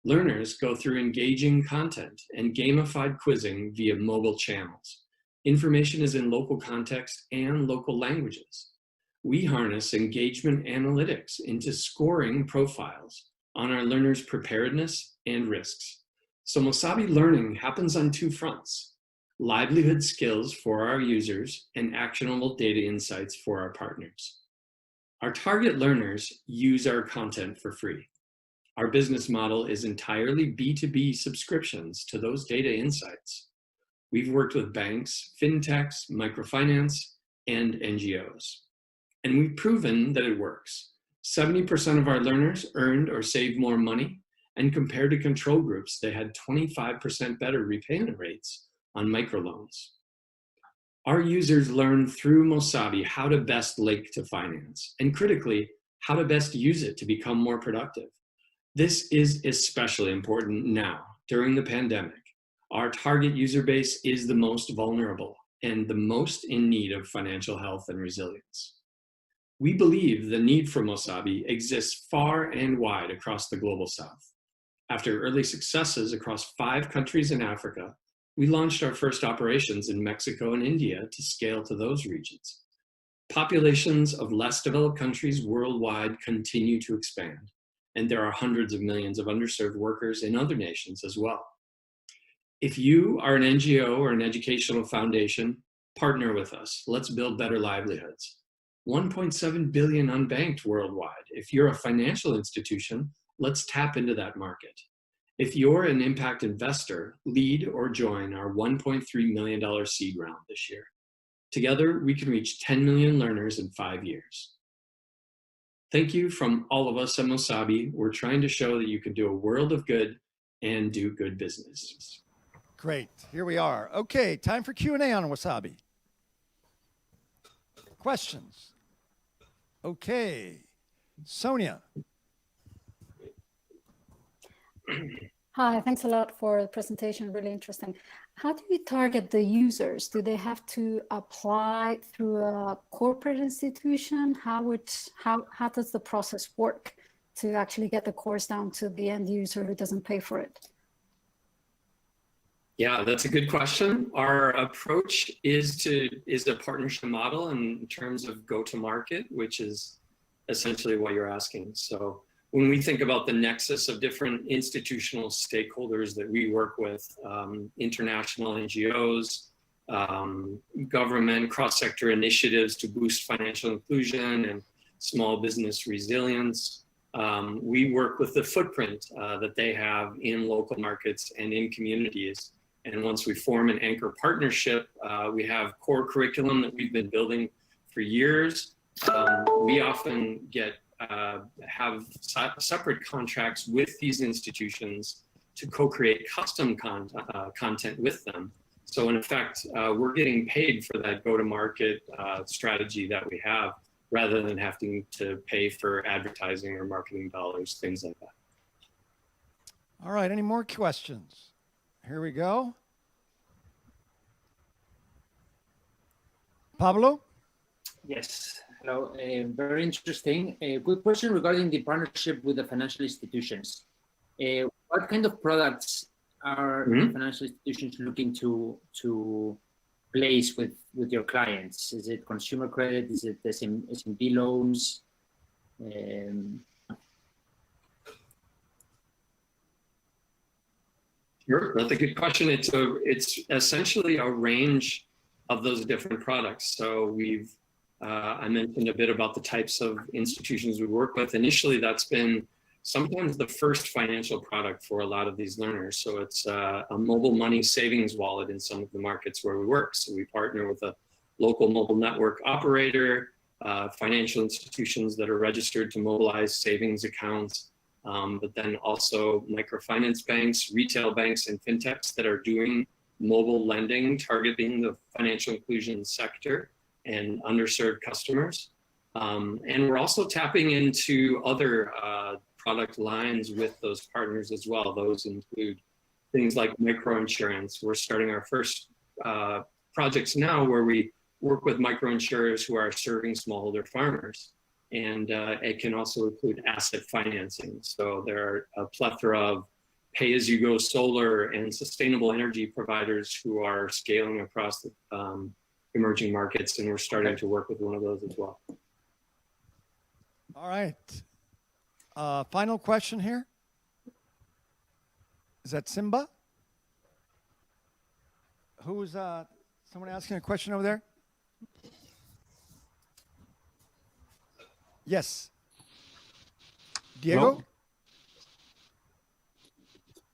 Learners go through engaging content and gamified quizzing via mobile channels. Information is in local context and local languages. We harness engagement analytics into scoring profiles on our learners' preparedness and risks. So Mosabi learning happens on two fronts: livelihood skills for our users and actionable data insights for our partners. Our target learners use our content for free. Our business model is entirely B2B subscriptions to those data insights. We've worked with banks, fintechs, microfinance, and NGOs. And we've proven that it works. 70% of our learners earned or saved more money, and compared to control groups, they had 25% better repayment rates on microloans. Our users learn through Mosabi how to best link to finance, and critically, how to best use it to become more productive. This is especially important now, during the pandemic. Our target user base is the most vulnerable and the most in need of financial health and resilience. We believe the need for Mosabi exists far and wide across the global South. After early successes across 5 countries in Africa, we launched our first operations in Mexico and India to scale to those regions. Populations of less developed countries worldwide continue to expand, and there are hundreds of millions of underserved workers in other nations as well. If you are an NGO or an educational foundation, partner with us. Let's build better livelihoods. 1.7 billion unbanked worldwide. If you're a financial institution, let's tap into that market. If you're an impact investor, lead or join our $1.3 million seed round this year. Together, we can reach 10 million learners in 5 years. Thank you from all of us at Mosabi. We're trying to show that you can do a world of good and do good business. Great, here we are. Okay, time for Q&A on Mosabi. Questions? Okay, Sonia. Hi, thanks a lot for the presentation, really interesting. How do you target the users? Do they have to apply through a corporate institution? How does the process work to actually get the course down to the end user who doesn't pay for it? Yeah, that's a good question. Our approach is a partnership model in terms of go-to-market, which is essentially what you're asking. So when we think about the nexus of different institutional stakeholders that we work with, international NGOs, government, cross-sector initiatives to boost financial inclusion and small business resilience, we work with the footprint that they have in local markets and in communities. And once we form an anchor partnership, we have core curriculum that we've been building for years. We often have separate contracts with these institutions to co-create custom content with them. So in effect, we're getting paid for that go-to-market strategy that we have, rather than having to pay for advertising or marketing dollars, things like that. All right, any more questions? Here we go. Pablo? Yes, hello, very interesting. A good question regarding the partnership with the financial institutions. What kind of products are financial institutions looking to place with your clients? Is it consumer credit? Is it SMB loans? Sure, that's a good question. It's essentially a range of those different products. So we've, I mentioned a bit about the types of institutions we work with. Initially, that's been sometimes the first financial product for a lot of these learners. So it's a mobile money savings wallet in some of the markets where we work. So we partner with a local mobile network operator, financial institutions that are registered to mobilize savings accounts, but then also microfinance banks, retail banks, and fintechs that are doing mobile lending, targeting the financial inclusion sector and underserved customers. And we're also tapping into other product lines with those partners as well. Those include things like microinsurance. We're starting our first projects now where we work with microinsurers who are serving smallholder farmers. And it can also include asset financing. So there are a plethora of pay-as-you-go solar and sustainable energy providers who are scaling across the emerging markets, and we're starting to work with one of those as well. All right. Final question here. Is that Simba? Who's someone asking a question over there? Yes. Diego? No.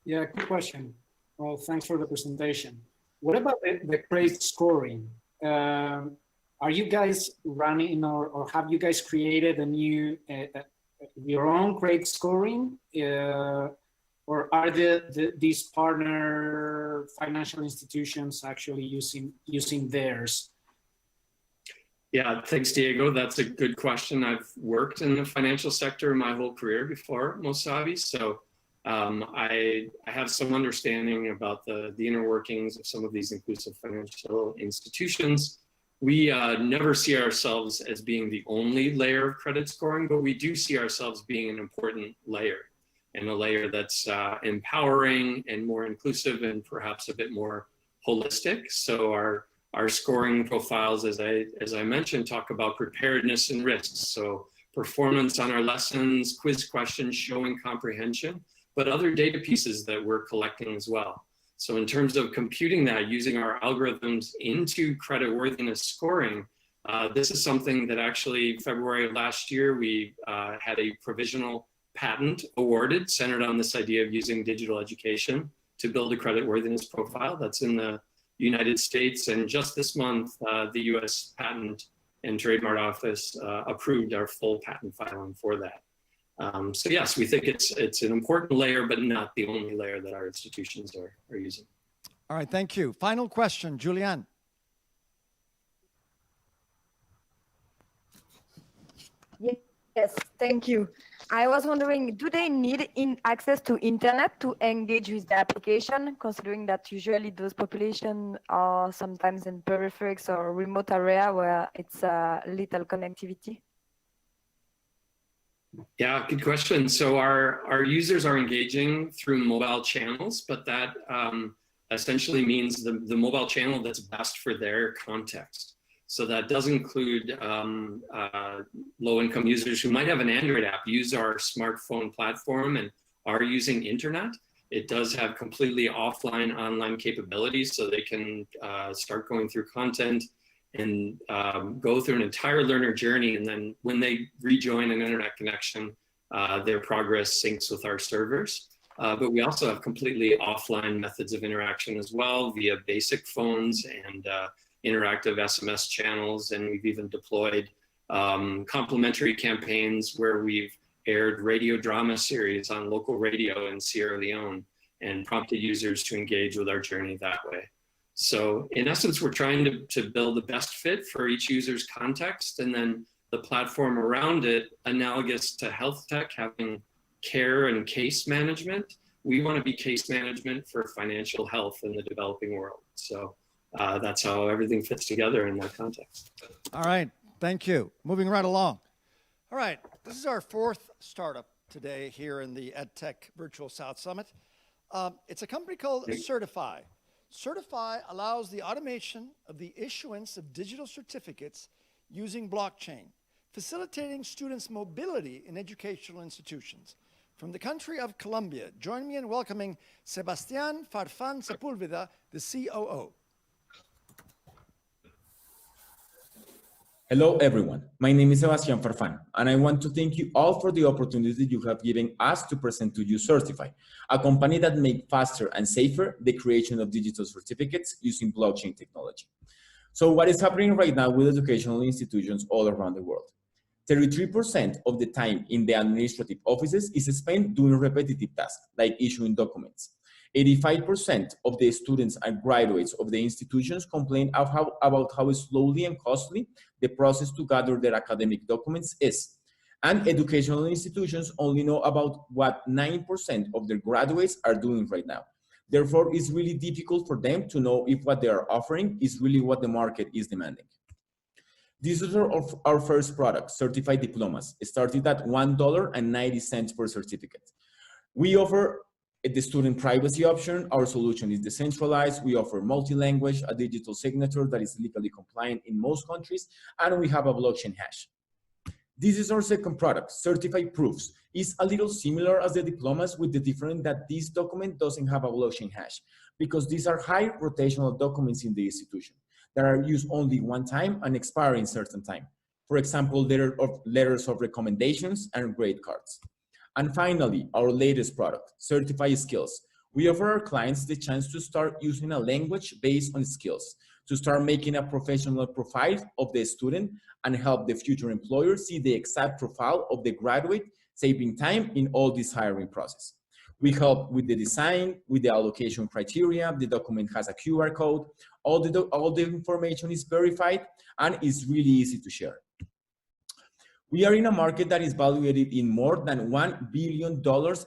Yeah, good question. Well, thanks for the presentation. What about the credit scoring? Are you guys running or have you guys created a new, your own credit scoring? Or are these partner financial institutions actually using theirs? Yeah, thanks, Diego. That's a good question. I've worked in the financial sector my whole career before Mosabi, so I have some understanding about the inner workings of some of these inclusive financial institutions. We never see ourselves as being the only layer of credit scoring, but we do see ourselves being an important layer, and a layer that's empowering and more inclusive and perhaps a bit more holistic. So our scoring profiles, as I mentioned, talk about preparedness and risks. So performance on our lessons, quiz questions showing comprehension, but other data pieces that we're collecting as well. So in terms of computing that, using our algorithms into creditworthiness scoring, this is something that actually February of last year, we had a provisional patent awarded centered on this idea of using digital education to build a creditworthiness profile. That's in the United States, and just this month, the US Patent and Trademark Office approved our full patent filing for that. So yes, we think it's an important layer, but not the only layer that our institutions are using. All right, thank you. Final question, Julianne. Yes, thank you. I was wondering, do they need access to internet to engage with the application, considering that usually those populations are sometimes in peripheries or remote area where it's little connectivity? Yeah, good question. So our users are engaging through mobile channels, but that essentially means the mobile channel that's best for their context. So that does include low-income users who might have an Android app, use our smartphone platform and are using internet. It does have completely offline online capabilities, so they can start going through content and go through an entire learner journey. And then when they rejoin an internet connection, their progress syncs with our servers. But we also have completely offline methods of interaction as well via basic phones and interactive SMS channels. And we've even deployed complementary campaigns where we've aired radio drama series on local radio in Sierra Leone and prompted users to engage with our journey that way. So in essence, we're trying to build the best fit for each user's context, and then the platform around it, analogous to health tech having care and case management, we want to be case management for financial health in the developing world. So that's how everything fits together in that context. All right, thank you. Moving right along. All right, this is our fourth startup today here in the EdTech Virtual South Summit. It's a company called Certify. Certify allows the automation of the issuance of digital certificates using blockchain, facilitating students' mobility in educational institutions. From the country of Colombia, join me in welcoming Sebastián Farfán Sepúlveda, the COO. Hello, everyone. My name is Sebastián Farfán, and I want to thank you all for the opportunity you have given us to present to you Certify, a company that makes faster and safer the creation of digital certificates using blockchain technology. So what is happening right now with educational institutions all around the world? 33% of the time in the administrative offices is spent doing repetitive tasks like issuing documents. 85% of the students and graduates of the institutions complain about how slowly and costly the process to gather their academic documents is. And educational institutions only know about what 9% of their graduates are doing right now. Therefore, it's really difficult for them to know if what they are offering is really what the market is demanding. This is our first product, Certified Diplomas. It started at $1.90 per certificate. We offer the student privacy option. Our solution is decentralized. We offer multi-language, a digital signature that is legally compliant in most countries, and we have a blockchain hash. This is our second product, Certified Proofs. It's a little similar as the diplomas, with the difference that this document doesn't have a blockchain hash, because these are high rotational documents in the institution that are used only one time and expire in certain time. For example, letters of recommendations and grade cards. And finally, our latest product, Certified Skills. We offer our clients the chance to start using a language based on skills, to start making a professional profile of the student and help the future employer see the exact profile of the graduate, saving time in all this hiring process. We help with the design, with the allocation criteria. The document has a QR code. All the information is verified and is really easy to share. We are in a market that is valued in more than $1 billion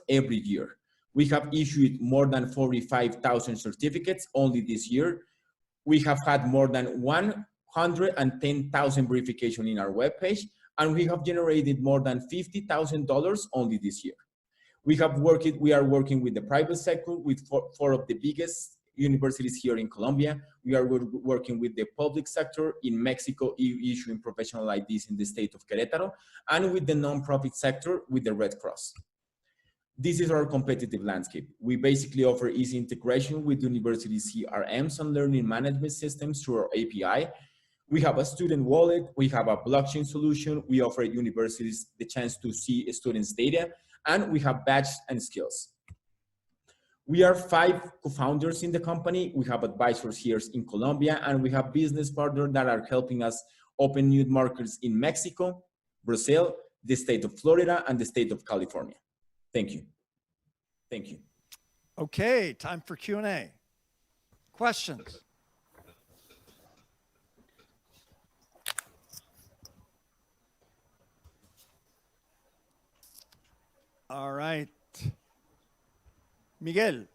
every year. We have issued more than 45,000 certificates only this year. We have had more than 110,000 verifications in our webpage, and we have generated more than $50,000 only this year. We are working with the private sector, with four of the biggest universities here in Colombia. We are working with the public sector in Mexico, issuing professional IDs in the state of Querétaro, and with the nonprofit sector with the Red Cross. This is our competitive landscape. We basically offer easy integration with university CRMs and learning management systems through our API. We have a student wallet, we have a blockchain solution, we offer universities the chance to see students' data, and we have badges and skills. We are 5 co-founders in the company. We have advisors here in Colombia, and we have business partners that are helping us open new markets in Mexico, Brazil, the state of Florida, and the state of California. Thank you. Thank you. Okay, time for Q&A. Questions? All right. Miguel,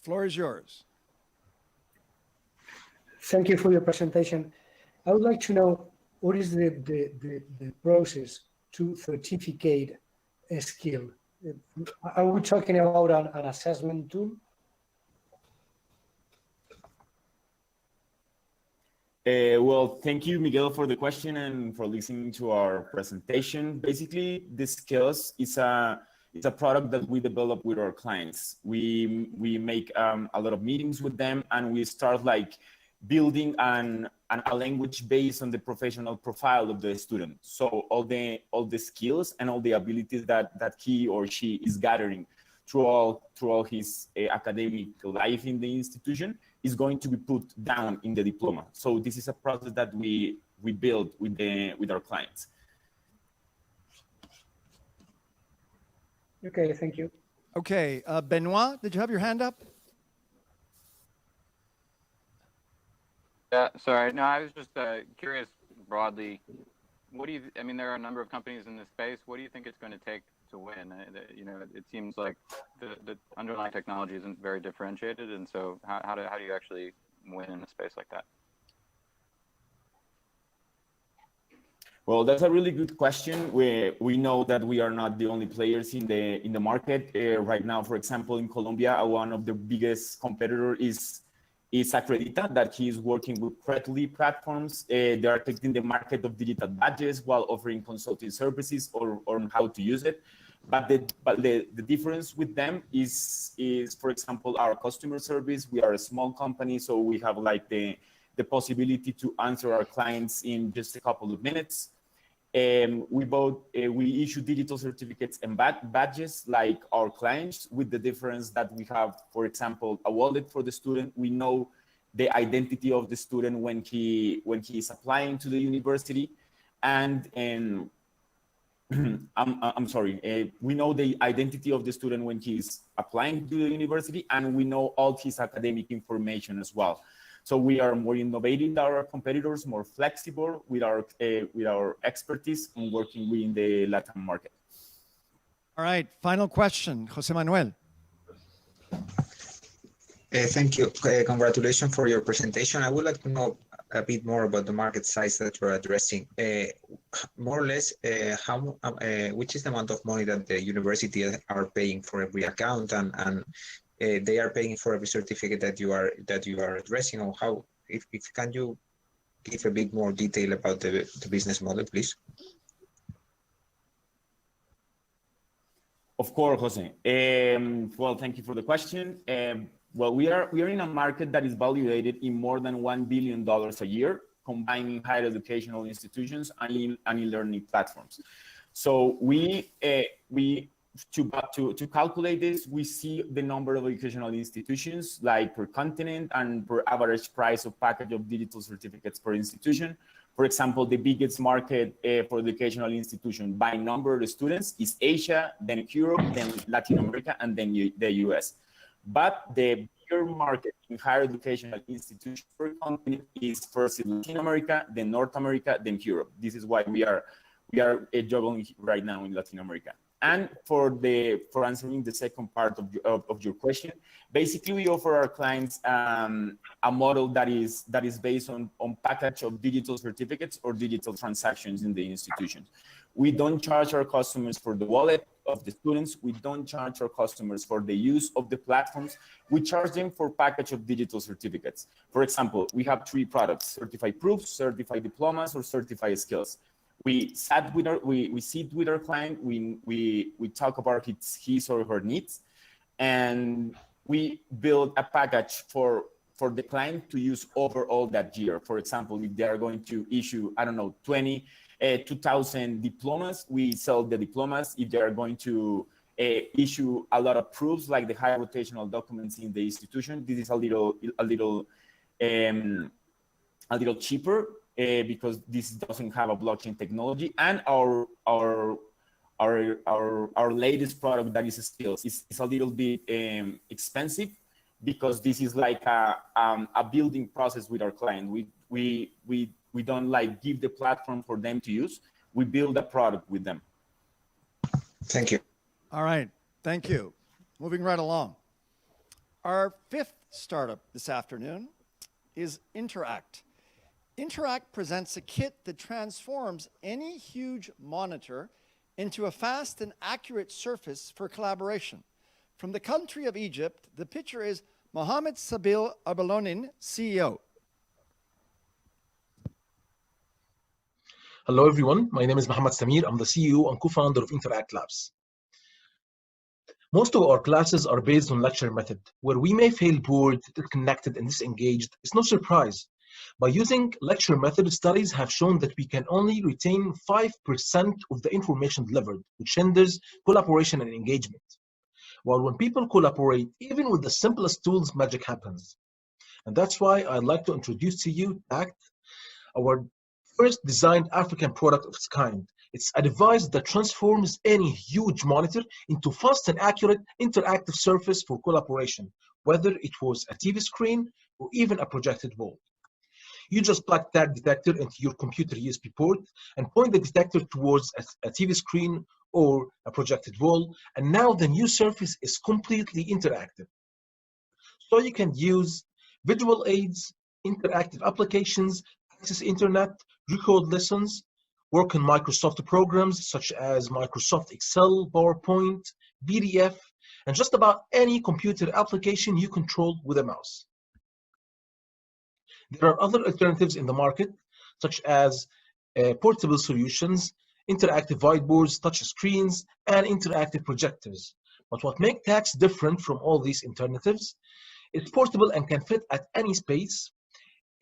floor is yours. Thank you for your presentation. I would like to know what is the process to certificate a skill. Are we talking about an assessment tool? Well, thank you, Miguel, for the question and for listening to our presentation. Basically, the skills is a product that we develop with our clients. We make a lot of meetings with them, and we start like building a language based on the professional profile of the student. So all the skills and all the abilities that he or she is gathering through all his academic life in the institution is going to be put down in the diploma. So this is a process that we build with our clients. Okay, thank you. Okay, Benoit, did you have your hand up? Yeah, sorry. No, I was just curious broadly. What do you? I mean, there are a number of companies in this space. What do you think it's going to take to win? You know, it seems like the underlying technology isn't very differentiated, and so how do you actually win in a space like that? Well, that's a really good question. We know that we are not the only players in the market right now. For example, in Colombia, one of the biggest competitor is Acredita, that he is working with Credly platforms. They are taking the market of digital badges while offering consulting services or on how to use it. But the difference with them is, for example, our customer service. We are a small company, so we have like the possibility to answer our clients in just a couple of minutes. We issue digital certificates and badges like our clients, with the difference that we have, for example, a wallet for the student. We know the identity of the student when he is applying to the university, and I'm sorry, we know the identity of the student when he is applying to the university, and we know all his academic information as well. So we are more innovative than our competitors, more flexible with our expertise in working within the Latin market. All right, final question, Jose Manuel. Thank you. Congratulations for your presentation. I would like to know a bit more about the market size that you're addressing. More or less, which is the amount of money that the university are paying for every account, and they are paying for every certificate that you are addressing, or how? If can you give a bit more detail about the business model, please? Of course, Jose. Well, thank you for the question. Well, we are in a market that is valuated in more than $1 billion a year, combining higher educational institutions and e-learning platforms. So to calculate this, we see the number of educational institutions like per continent and per average price of package of digital certificates per institution. For example, the biggest market for educational institution by number of students is Asia, then Europe, then Latin America, and then the US. But the bigger market in higher educational institutions per continent is first in Latin America, then North America, then Europe. This is why we are juggling right now in Latin America. And for answering the second part of your question, basically we offer our clients a model that is based on package of digital certificates or digital transactions in the institution. We don't charge our customers for the wallet of the students. We don't charge our customers for the use of the platforms. We charge them for package of digital certificates. For example, we have 3 products: certified proofs, certified diplomas, or certified skills. We sit with our client, we talk about his or her needs, and we build a package for the client to use overall that year. For example, if they are going to issue, I don't know, 2,000 diplomas, we sell the diplomas. If they are going to issue a lot of proofs, like the high rotational documents in the institution, this is a little cheaper. Because this doesn't have a blockchain technology, and our latest product, that is skills, is a little bit expensive, because this is like a building process with our client. We don't like give the platform for them to use. We build a product with them. Thank you. All right, thank you. Moving right along. Our 5th startup this afternoon is Interact. Interact presents a kit that transforms any huge monitor into a fast and accurate surface for collaboration. From the country of Egypt, the picture is Mohamed Sabil Abalonin, CEO. Hello, everyone. My name is Mohamed Samir. I'm the CEO and co-founder of Interact Labs. Most of our classes are based on lecture method, where we may feel bored, disconnected, and disengaged. It's no surprise. By using lecture method, studies have shown that we can only retain 5% of the information delivered, which hinders collaboration and engagement. While when people collaborate, even with the simplest tools, magic happens. And that's why I'd like to introduce to you TACT, our first designed African product of its kind. It's a device that transforms any huge monitor into fast and accurate interactive surface for collaboration, whether it was a TV screen or even a projected wall. You just plug that detector into your computer USB port and point the detector towards a TV screen or a projected wall, and now the new surface is completely interactive. So you can use visual aids, interactive applications, access internet, record lessons, work on Microsoft programs such as Microsoft Excel, PowerPoint, PDF, and just about any computer application you control with a mouse. There are other alternatives in the market, such as portable solutions, interactive whiteboards, touch screens, and interactive projectors. But what makes TACT different from all these alternatives, it's portable and can fit at any space.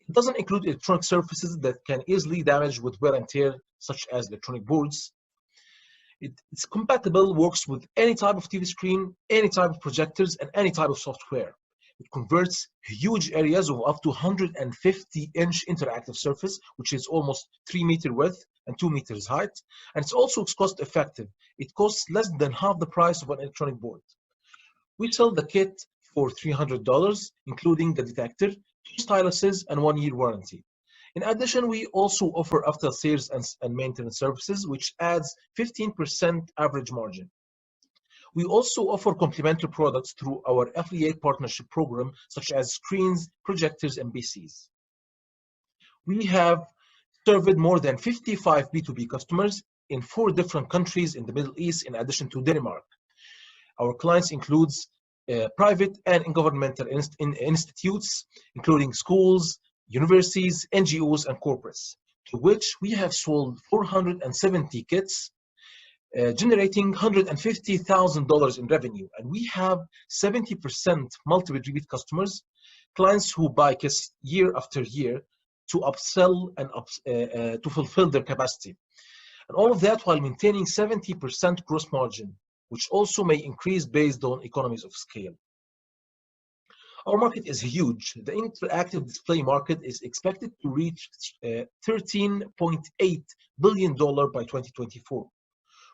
It doesn't include electronic surfaces that can easily damage with wear and tear, such as electronic boards. It's compatible, works with any type of TV screen, any type of projectors, and any type of software. It converts huge areas of up to 150-inch interactive surface, which is almost 3 meters width and 2 meters height. And it's also cost effective. It costs less than half the price of an electronic board. We sell the kit for $300, including the detector, 2 styluses, and 1-year warranty. In addition, we also offer after sales and maintenance services, which adds 15% average margin. We also offer complementary products through our affiliate partnership program, such as screens, projectors, and PCs. We have served more than 55 B2B customers in 4 different countries in the Middle East, in addition to Denmark. Our clients include private and governmental institutes, including schools, universities, NGOs, and corporates, to which we have sold 470 kits, generating $150,000 in revenue. And we have 70% multiple repeat customers, clients who buy kits year after year to upsell and to fulfill their capacity. And all of that while maintaining 70% gross margin, which also may increase based on economies of scale. Our market is huge. The interactive display market is expected to reach $13.8 billion by 2024.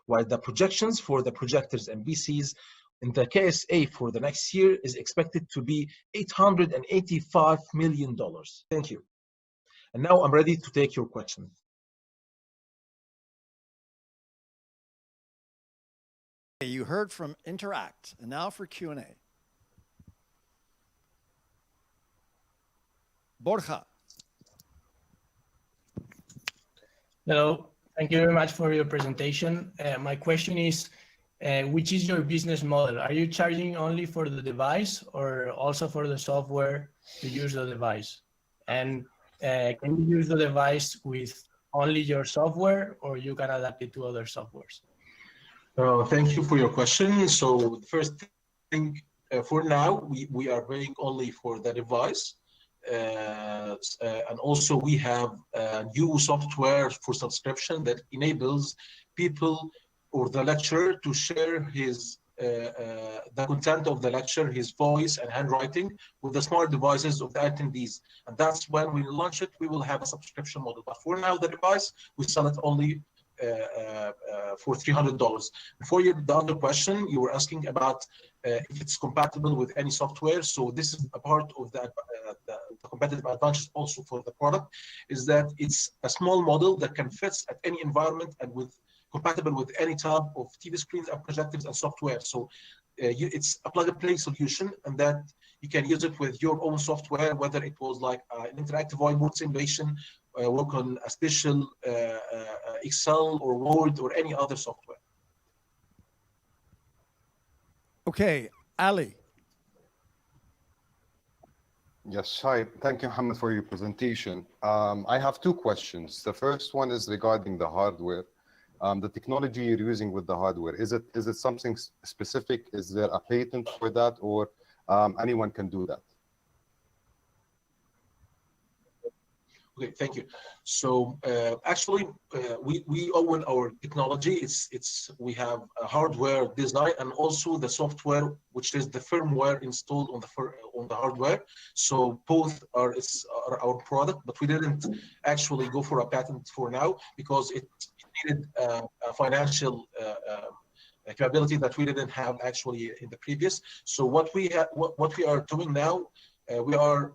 While the projections for the projectors and PCs in the KSA for the next year is expected to be $885 million. Thank you. And now I'm ready to take your questions. You heard from Interact, and now for Q&A. Borja. Hello. Thank you very much for your presentation. My question is, which is your business model? Are you charging only for the device or also for the software to use the device? And can you use the device with only your software, or you can adapt it to other softwares? Thank you for your question. So the first thing, for now, we are paying only for the device. And also we have new software for subscription that enables people or the lecturer to share his the content of the lecture, his voice and handwriting with the smart devices of the attendees. And that's when we launch it, we will have a subscription model. But for now, the device, we sell it only for $300. For the other question, you were asking about if it's compatible with any software. So this is a part of the competitive advantage also for the product, is that it's a small model that can fit at any environment and compatible with any type of TV screens and projectors and software. So it's a plug-and-play solution, and that you can use it with your own software, whether it was like an interactive whiteboard simulation, work on a special Excel or Word or any other software. Okay, Ali. Yes, hi. Thank you, Mohammed, for your presentation. I have 2 questions. The first one is regarding the hardware. the technology you're using with the hardware, is it something specific? Is there a patent for that, or anyone can do that? Okay, thank you. So actually, we own our technology. We have a hardware design and also the software, which is the firmware installed on the hardware. So both are our product, but we didn't actually go for a patent for now because it needed a financial capability that we didn't have actually in the previous. So what we are doing now, we are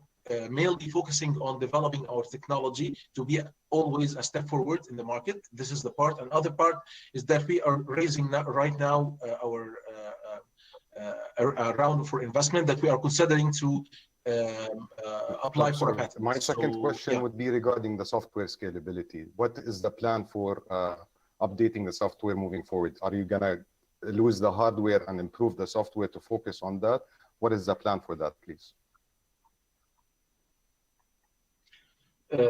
mainly focusing on developing our technology to be always a step forward in the market. This is the part. Another part is that we are raising right now our round for investment that we are considering to apply for a patent. My second question would be regarding the software scalability. What is the plan for updating the software moving forward? Are you gonna lose the hardware and improve the software to focus on that? What is the plan for that, please?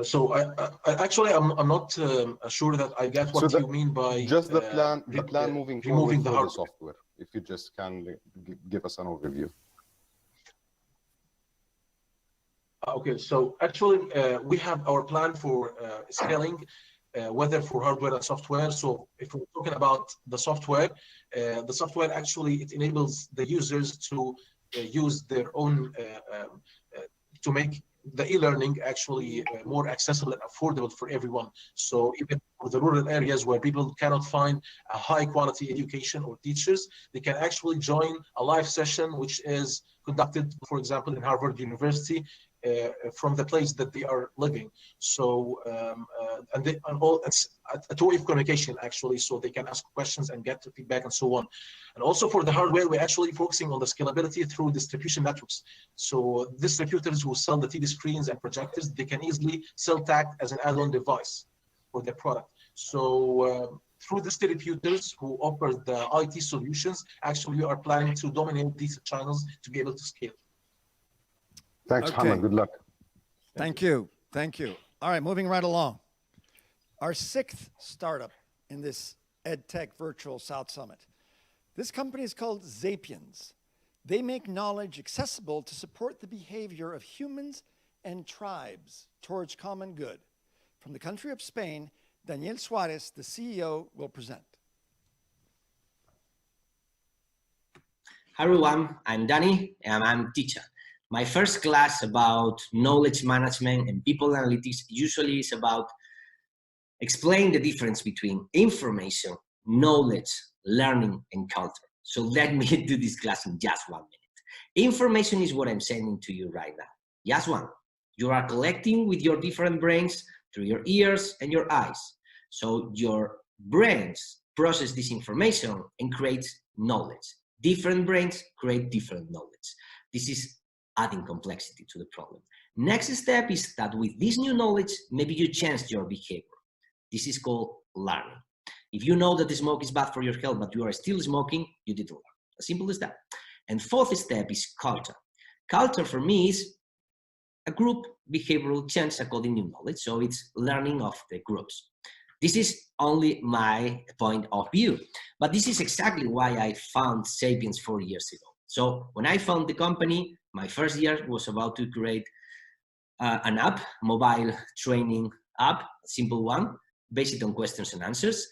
So I'm not sure that I get what you mean by just the plan moving forward the for the software. If you just can give us an overview. Okay, so actually we have our plan for scaling, whether for hardware and software. So if we're talking about the software actually it enables the users to use their own to make the e-learning actually more accessible and affordable for everyone. So even for the rural areas where people cannot find a high quality education or teachers, they can actually join a live session which is conducted, for example, in Harvard University from the place that they are living. So it's a two-way communication actually, so they can ask questions and get feedback and so on. And also for the hardware, we're actually focusing on the scalability through distribution networks. So distributors who sell the TV screens and projectors, they can easily sell TAC as an add-on device for their product. So through distributors who offer the IT solutions, actually we are planning to dominate these channels to be able to scale. Thanks, Hamad. Good luck. Thank you. Thank you. All right, moving right along. Our sixth startup in this EdTech Virtual South Summit. This company is called Zapiens. They make knowledge accessible to support the behavior of humans and tribes towards common good. From the country of Spain, Daniel Suarez, the CEO, will present. Hi everyone, I'm Danny and I'm a teacher. My first class about knowledge management and people analytics usually is about explain the difference between information, knowledge, learning, and culture. So let me do this class in just 1 minute. Information is what I'm sending to you right now. Just one. You are collecting with your different brains through your ears and your eyes. So your brains process this information and create knowledge. Different brains create different knowledge. This is adding complexity to the problem. Next step is that with this new knowledge, maybe you change your behavior. This is called learning. If you know that the smoke is bad for your health, but you are still smoking, you did learn. As simple as that. And fourth step is culture. Culture for me is a group behavioral change according to knowledge. So it's learning of the groups. This is only my point of view, but this is exactly why I found Sapiens 4 years ago. So when I found the company, my first year was about to create an app, mobile training app, a simple one, based on questions and answers.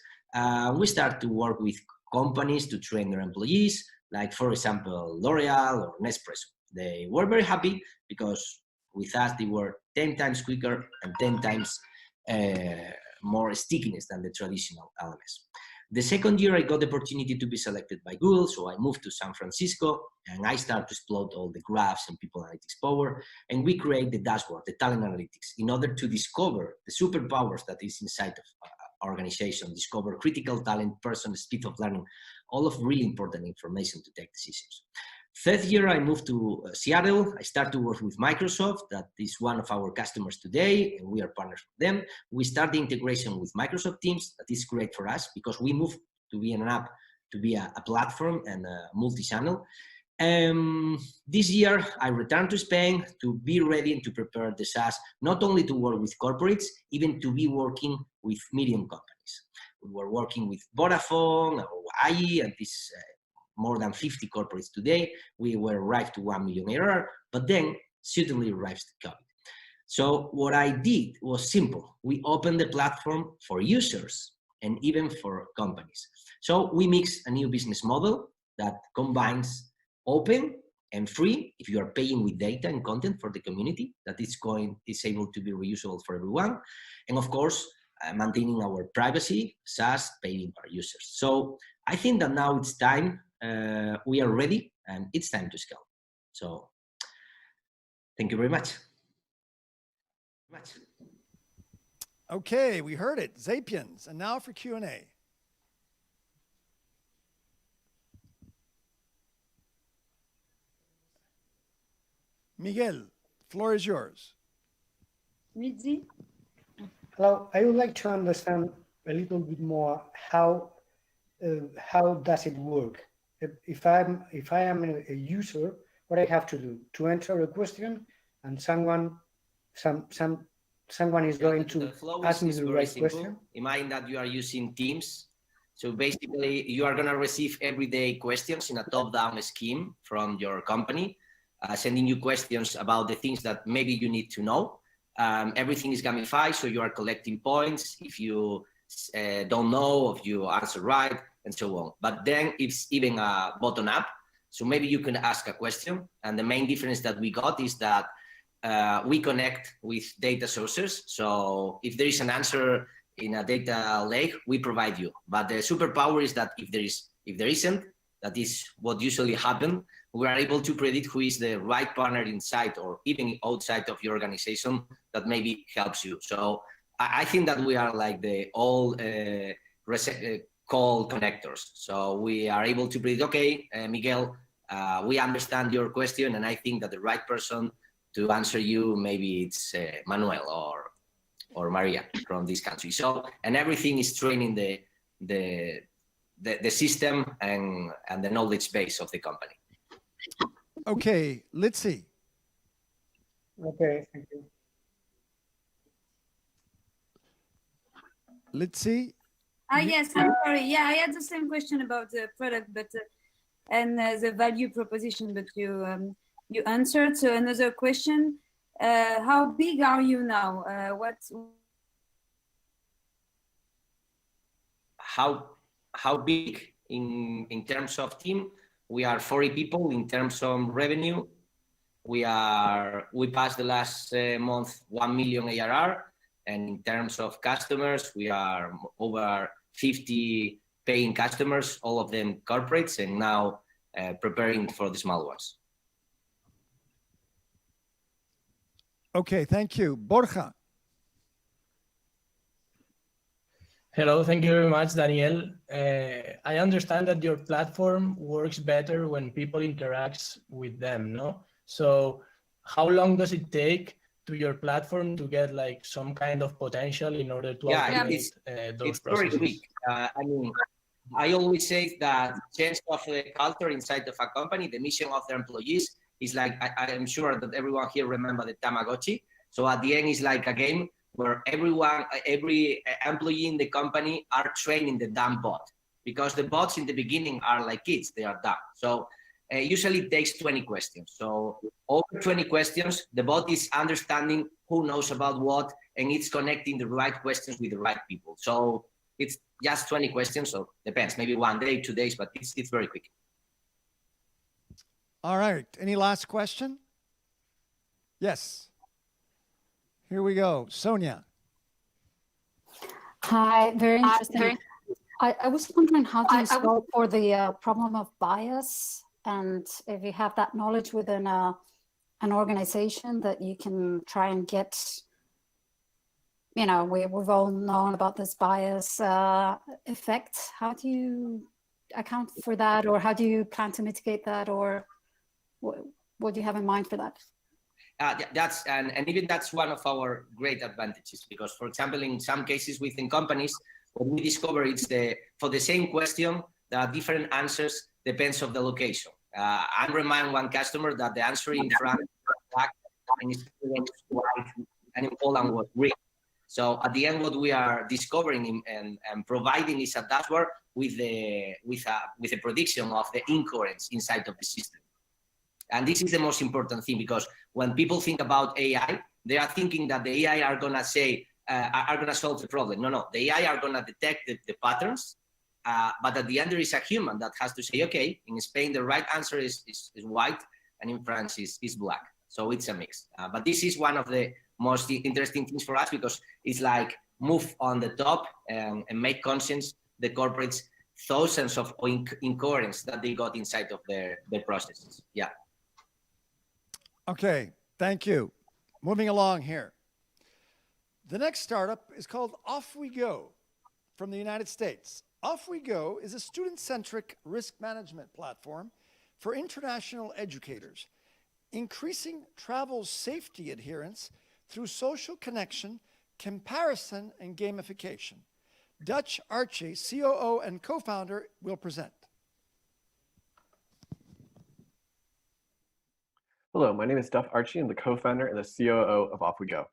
We start to work with companies to train their employees, like for example, L'Oreal or Nespresso. They were very happy because with us, they were 10 times quicker and 10 times more stickiness than the traditional LMS. The second year, I got the opportunity to be selected by Google, so I moved to San Francisco and I started to explode all the graphs and people analytics power, and we create the dashboard, the talent analytics, in order to discover the superpowers that is inside of our organization, discover critical talent, person, speed of learning, all of really important information to take decisions. Third year, I moved to Seattle. I started to work with Microsoft, that is one of our customers today, and we are partners with them. We start the integration with Microsoft Teams. That is great for us because we moved to be an app, to be a platform and a multi-channel. This year, I returned to Spain to be ready and to prepare the SaaS, not only to work with corporates, even to be working with medium companies. We were working with Vodafone or IE and this more than 50 corporates today. We were arrived to 1 million ARR, but then suddenly arrives the COVID. So what I did was simple. We opened the platform for users and even for companies. So we mix a new business model that combines open and free if you are paying with data and content for the community, that is able to be reusable for everyone. And of course, maintaining our privacy, SaaS, paying per users. So I think that now it's time, we are ready and it's time to scale. So thank you very much. Okay, we heard it, Zapiens. And now for Q&A. Miguel, floor is yours. Mitzi? Hello, I would like to understand a little bit more how does it work? If I am a user, what I have to do to enter a question, and someone is going to ask me the right question. Imagine that you are using Teams. So basically, you are going to receive everyday questions in a top-down scheme from your company, sending you questions about the things that maybe you need to know. Everything is gamified, so you are collecting points if you don't know, if you answer right, and so on. But then it's even a button up, so maybe you can ask a question. And the main difference that we got is that we connect with data sources. So if there is an answer in a data lake, we provide you. But the superpower is that if there isn't, that is what usually happens. We are able to predict who is the right partner inside or even outside of your organization that maybe helps you. So I think that we are like the all call connectors. So we are able to predict, okay, Miguel, we understand your question, and I think that the right person to answer you, maybe it's Manuel or Maria from this country. So, and everything is training the system and the knowledge base of the company. Okay, let's see. Okay, thank you. Let's see. Yes, I'm sorry. Yeah, I had the same question about the product, but and the value proposition, but you answered. So another question: how big are you now? How big in terms of team? We are 40 people. In terms of revenue, we passed the last month 1 million ARR, and in terms of customers, we are over 50 paying customers, all of them corporates, and now preparing for the small ones. Okay, thank you. Borja. Hello, thank you very much, Daniel. I understand that your platform works better when people interact with them, no? So how long does it take to your platform to get like some kind of potential in order to automate those processes? Very quick. I mean, I always say that change of the culture inside of a company, the mission of their employees is like, I am sure that everyone here remember the Tamagotchi. So at the end, it's like a game where every employee in the company are training the dumb bot, because the bots in the beginning are like kids, they are dumb. So usually it takes 20 questions. So over 20 questions, the bot is understanding who knows about what, and it's connecting the right questions with the right people. So it's just 20 questions, so depends, maybe 1 day, 2 days, but it's very quick. All right, any last question? Yes. Here we go, Sonia. Hi, very interesting. I was wondering how do you solve for the problem of bias, and if you have that knowledge within an organization that you can try and get, you know, we've all known about this bias effect. How do you account for that, or how do you plan to mitigate that, or what do you have in mind for that? And even that's one of our great advantages, because, for example, in some cases within companies, what we discover is for the same question, there are different answers, depends on the location. I remind one customer that the answer in France was black, and in Poland was green. So at the end, what we are discovering and providing is a dashboard with a prediction of the incoherence inside of the system. And this is the most important thing, because when people think about AI, they are thinking that the AI are gonna say, are gonna solve the problem. No, the AI are gonna detect the patterns, but at the end there is a human that has to say, okay, in Spain the right answer is white, and in France is black. So it's a mix. But this is one of the most interesting things for us, because it's like move on the top and make conscious the corporates thousands of incoherence that they got inside of their processes. Yeah. Okay, thank you. Moving along here. The next startup is called Off We Go from the United States. Off We Go is a student-centric risk management platform for international educators, increasing travel safety adherence through social connection, comparison, and gamification. Dutch Archie, COO and co-founder, will present. Hello, my name is Duff Archie. I'm the co-founder and the COO of Off We Go.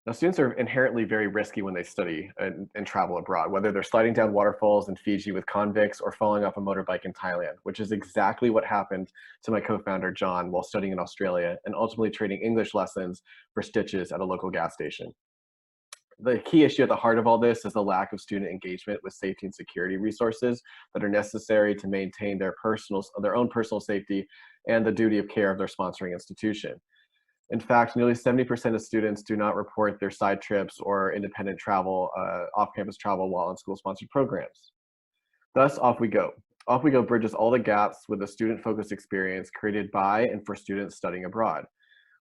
Now, students are inherently very risky when they study and travel abroad, whether they're sliding down waterfalls in Fiji with convicts or falling off a motorbike in Thailand, which is exactly what happened to my co-founder, John, while studying in Australia and ultimately trading English lessons for stitches at a local gas station. The key issue at the heart of all this is the lack of student engagement with safety and security resources that are necessary to maintain their own personal safety and the duty of care of their sponsoring institution. In fact, nearly 70% of students do not report their side trips or independent travel, off-campus travel while in school-sponsored programs. Thus, Off We Go. Off We Go bridges all the gaps with a student-focused experience created by and for students studying abroad.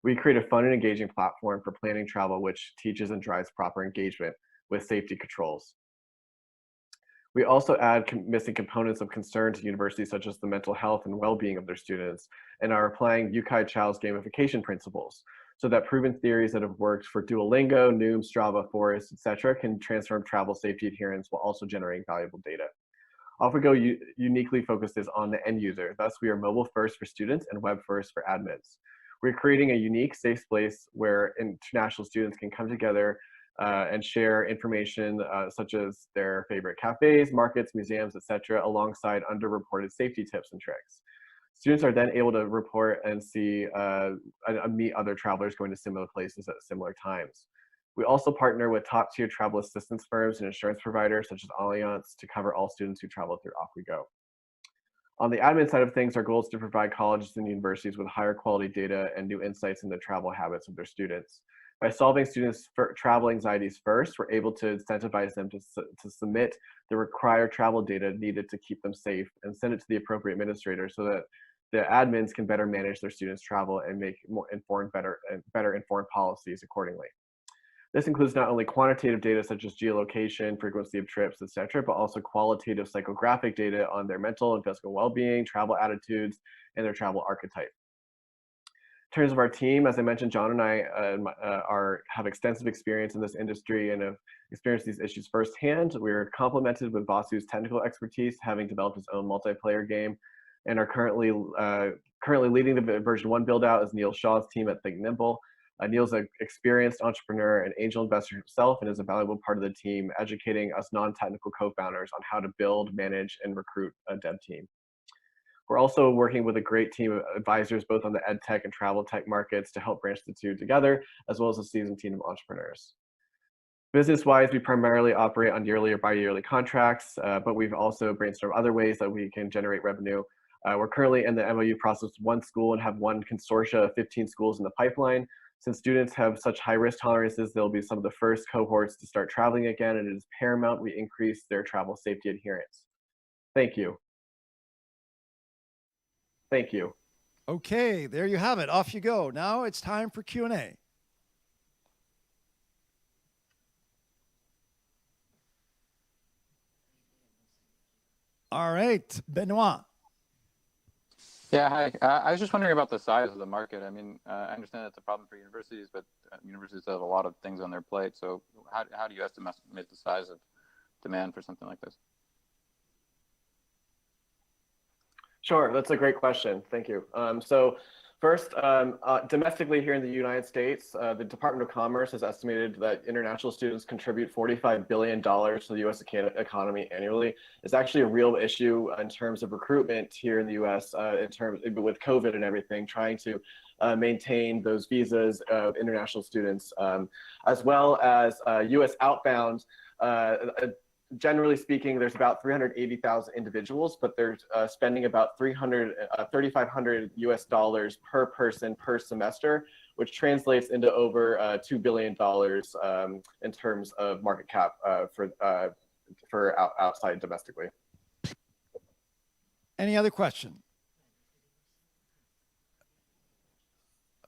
We create a fun and engaging platform for planning travel, which teaches and drives proper engagement with safety controls. We also add missing components of concern to universities, such as the mental health and well-being of their students, and are applying Yukai Chow's gamification principles, so that proven theories that have worked for Duolingo, Noom, Strava, Forest, etc., can transform travel safety adherence while also generating valuable data. Off We Go uniquely focuses on the end user. Thus, we are mobile first for students and web first for admins. We're creating a unique, safe space where international students can come together and share information such as their favorite cafes, markets, museums, etc., alongside underreported safety tips and tricks. Students are then able to report and see meet other travelers going to similar places at similar times. We also partner with top-tier travel assistance firms and insurance providers such as Allianz to cover all students who travel through Off We Go. On the admin side of things, our goal is to provide colleges and universities with higher quality data and new insights into the travel habits of their students. By solving students' travel anxieties first, we're able to incentivize them to submit the required travel data needed to keep them safe and send it to the appropriate administrator so that the admins can better manage their students' travel and make more informed, better informed policies accordingly. This includes not only quantitative data such as geolocation, frequency of trips, etc., but also qualitative psychographic data on their mental and physical well-being, travel attitudes, and their travel archetype. In terms of our team, as I mentioned, John and I have extensive experience in this industry and have experienced these issues firsthand. We're complemented with Vasu's technical expertise, having developed his own multiplayer game, and are currently leading the version 1 build out is Neil Shaw's team at Think Nimble. Neil's an experienced entrepreneur and angel investor himself and is a valuable part of the team, educating us non-technical co-founders on how to build, manage, and recruit a dev team. We're also working with a great team of advisors, both on the ed tech and travel tech markets, to help branch the two together, as well as a seasoned team of entrepreneurs. Business-wise, we primarily operate on yearly or bi-yearly contracts, but we've also brainstormed other ways that we can generate revenue. We're currently in the MOU process with one school and have one consortia of 15 schools in the pipeline. Since students have such high risk tolerances, they'll be some of the first cohorts to start traveling again, and it is paramount we increase their travel safety adherence. Thank you. Thank you. Okay, there you have it. Off you go. Now it's time for Q&A. All right, Benoit. Yeah, hi. I was just wondering about the size of the market. I mean, I understand that's a problem for universities, but universities have a lot of things on their plate. So how do you estimate the size of demand for something like this? Sure, that's a great question. Thank you. So First, domestically here in the United States, the Department of Commerce has estimated that international students contribute $45 billion to the U.S. economy annually. It's actually a real issue in terms of recruitment here in the U.S. With COVID and everything, trying to maintain those visas of international students, as well as U.S. outbound. Generally speaking, there's about 380,000 individuals, but they're spending about $3,500 US per person per semester, which translates into over $2 billion in terms of market cap for outside domestically. Any other question?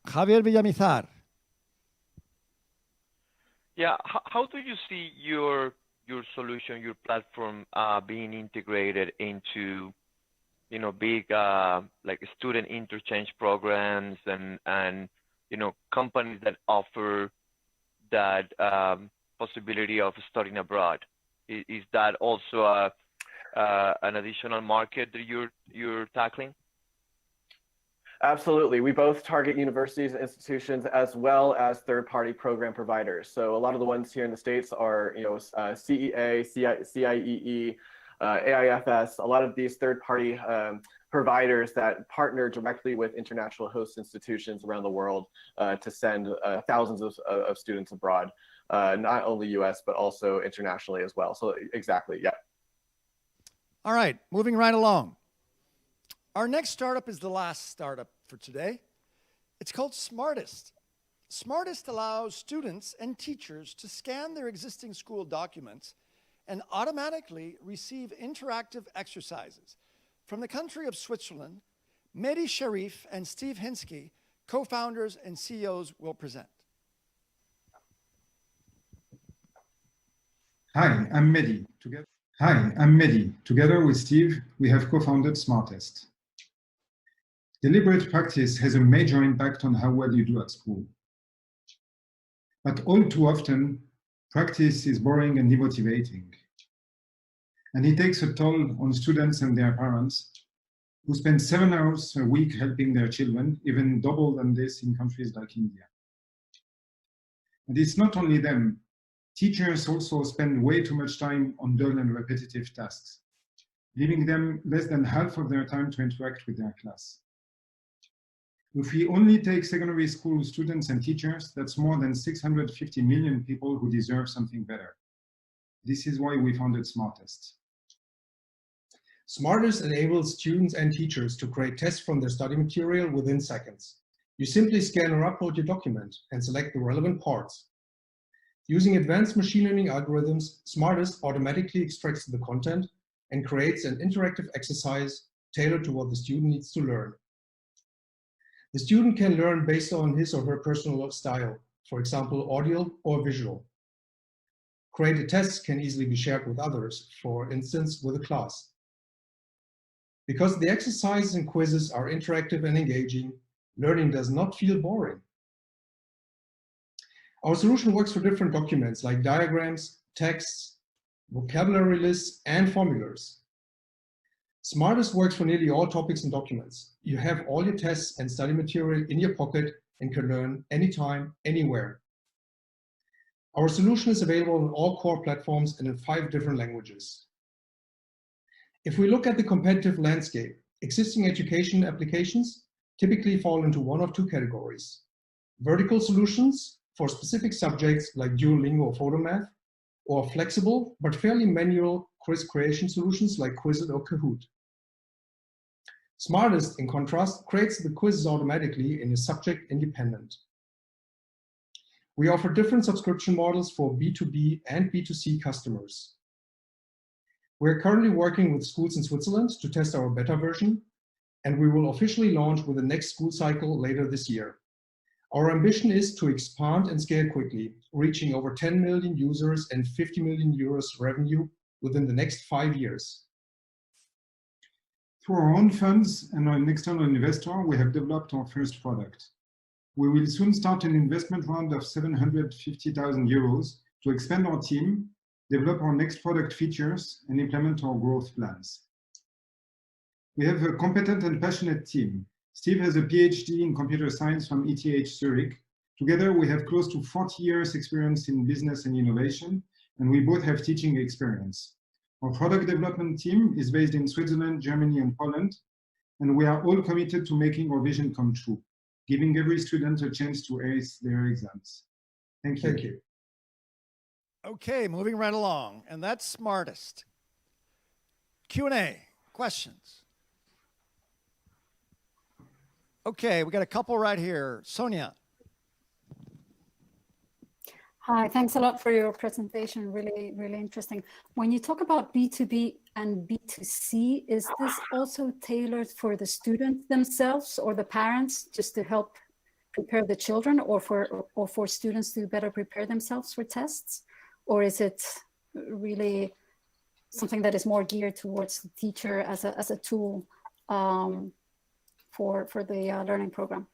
Javier Villamizar. Yeah, how do you see your solution, your platform being integrated into, big like student interchange programs and companies that offer that possibility of studying abroad? Is that also an additional market that you're tackling? Absolutely. We both target universities and institutions as well as third-party program providers. So a lot of the ones here in the States are, CEA, CIEE, AIFS, a lot of these third-party providers that partner directly with international host institutions around the world to send thousands of students abroad, not only US, but also internationally as well. So exactly, yeah. All right, moving right along. Our next startup is the last startup for today. It's called Smartest. Smartest allows students and teachers to scan their existing school documents and automatically receive interactive exercises. From the country of Switzerland, Mehdi Sharif and Steve Hinsky, co-founders and CEOs, will present. Hi, I'm Mehdi. Together with Steve, we have co-founded Smartest. Deliberate practice has a major impact on how well you do at school. But all too often, practice is boring and demotivating. And it takes a toll on students and their parents, who spend 7 hours a week helping their children, even double than this in countries like India. And it's not only them. Teachers also spend way too much time on dull and repetitive tasks, leaving them less than half of their time to interact with their class. If we only take secondary school students and teachers, that's more than 650 million people who deserve something better. This is why we founded Smartest. Smartest enables students and teachers to create tests from their study material within seconds. You simply scan or upload your document and select the relevant parts. Using advanced machine learning algorithms, Smartest automatically extracts the content and creates an interactive exercise tailored to what the student needs to learn. The student can learn based on his or her personal style, for example, audio or visual. Created tests can easily be shared with others, for instance, with a class. Because the exercises and quizzes are interactive and engaging, learning does not feel boring. Our solution works for different documents like diagrams, texts, vocabulary lists, and formulas. Smartest works for nearly all topics and documents. You have all your tests and study material in your pocket and can learn anytime, anywhere. Our solution is available on all core platforms and in 5 different languages. If we look at the competitive landscape, existing education applications typically fall into one of 2 categories. Vertical solutions for specific subjects like Duolingo or Photomath, or flexible but fairly manual quiz creation solutions like Quizlet or Kahoot. Smartest, in contrast, creates the quizzes automatically and is subject independent. We offer different subscription models for B2B and B2C customers. We're currently working with schools in Switzerland to test our beta version, and we will officially launch with the next school cycle later this year. Our ambition is to expand and scale quickly, reaching over 10 million users and 50 million euros revenue within the next 5 years. Through our own funds and an external investor, we have developed our first product. We will soon start an investment round of 750,000 euros to expand our team, develop our next product features, and implement our growth plans. We have a competent and passionate team. Steve has a PhD in computer science from ETH Zurich. Together, we have close to 40 years experience in business and innovation, and we both have teaching experience. Our product development team is based in Switzerland, Germany, and Poland, and we are all committed to making our vision come true, giving every student a chance to ace their exams. Thank you. Thank you. Okay, moving right along, and that's smartest. Q&A, questions. Okay, we got a couple right here. Sonia. Hi, thanks a lot for your presentation. Really, really interesting. When you talk about B2B and B2C, is this also tailored for the students themselves or the parents just to help prepare the children, or for students to better prepare themselves for tests? Or is it really something that is more geared towards the teacher as a tool for the learning program?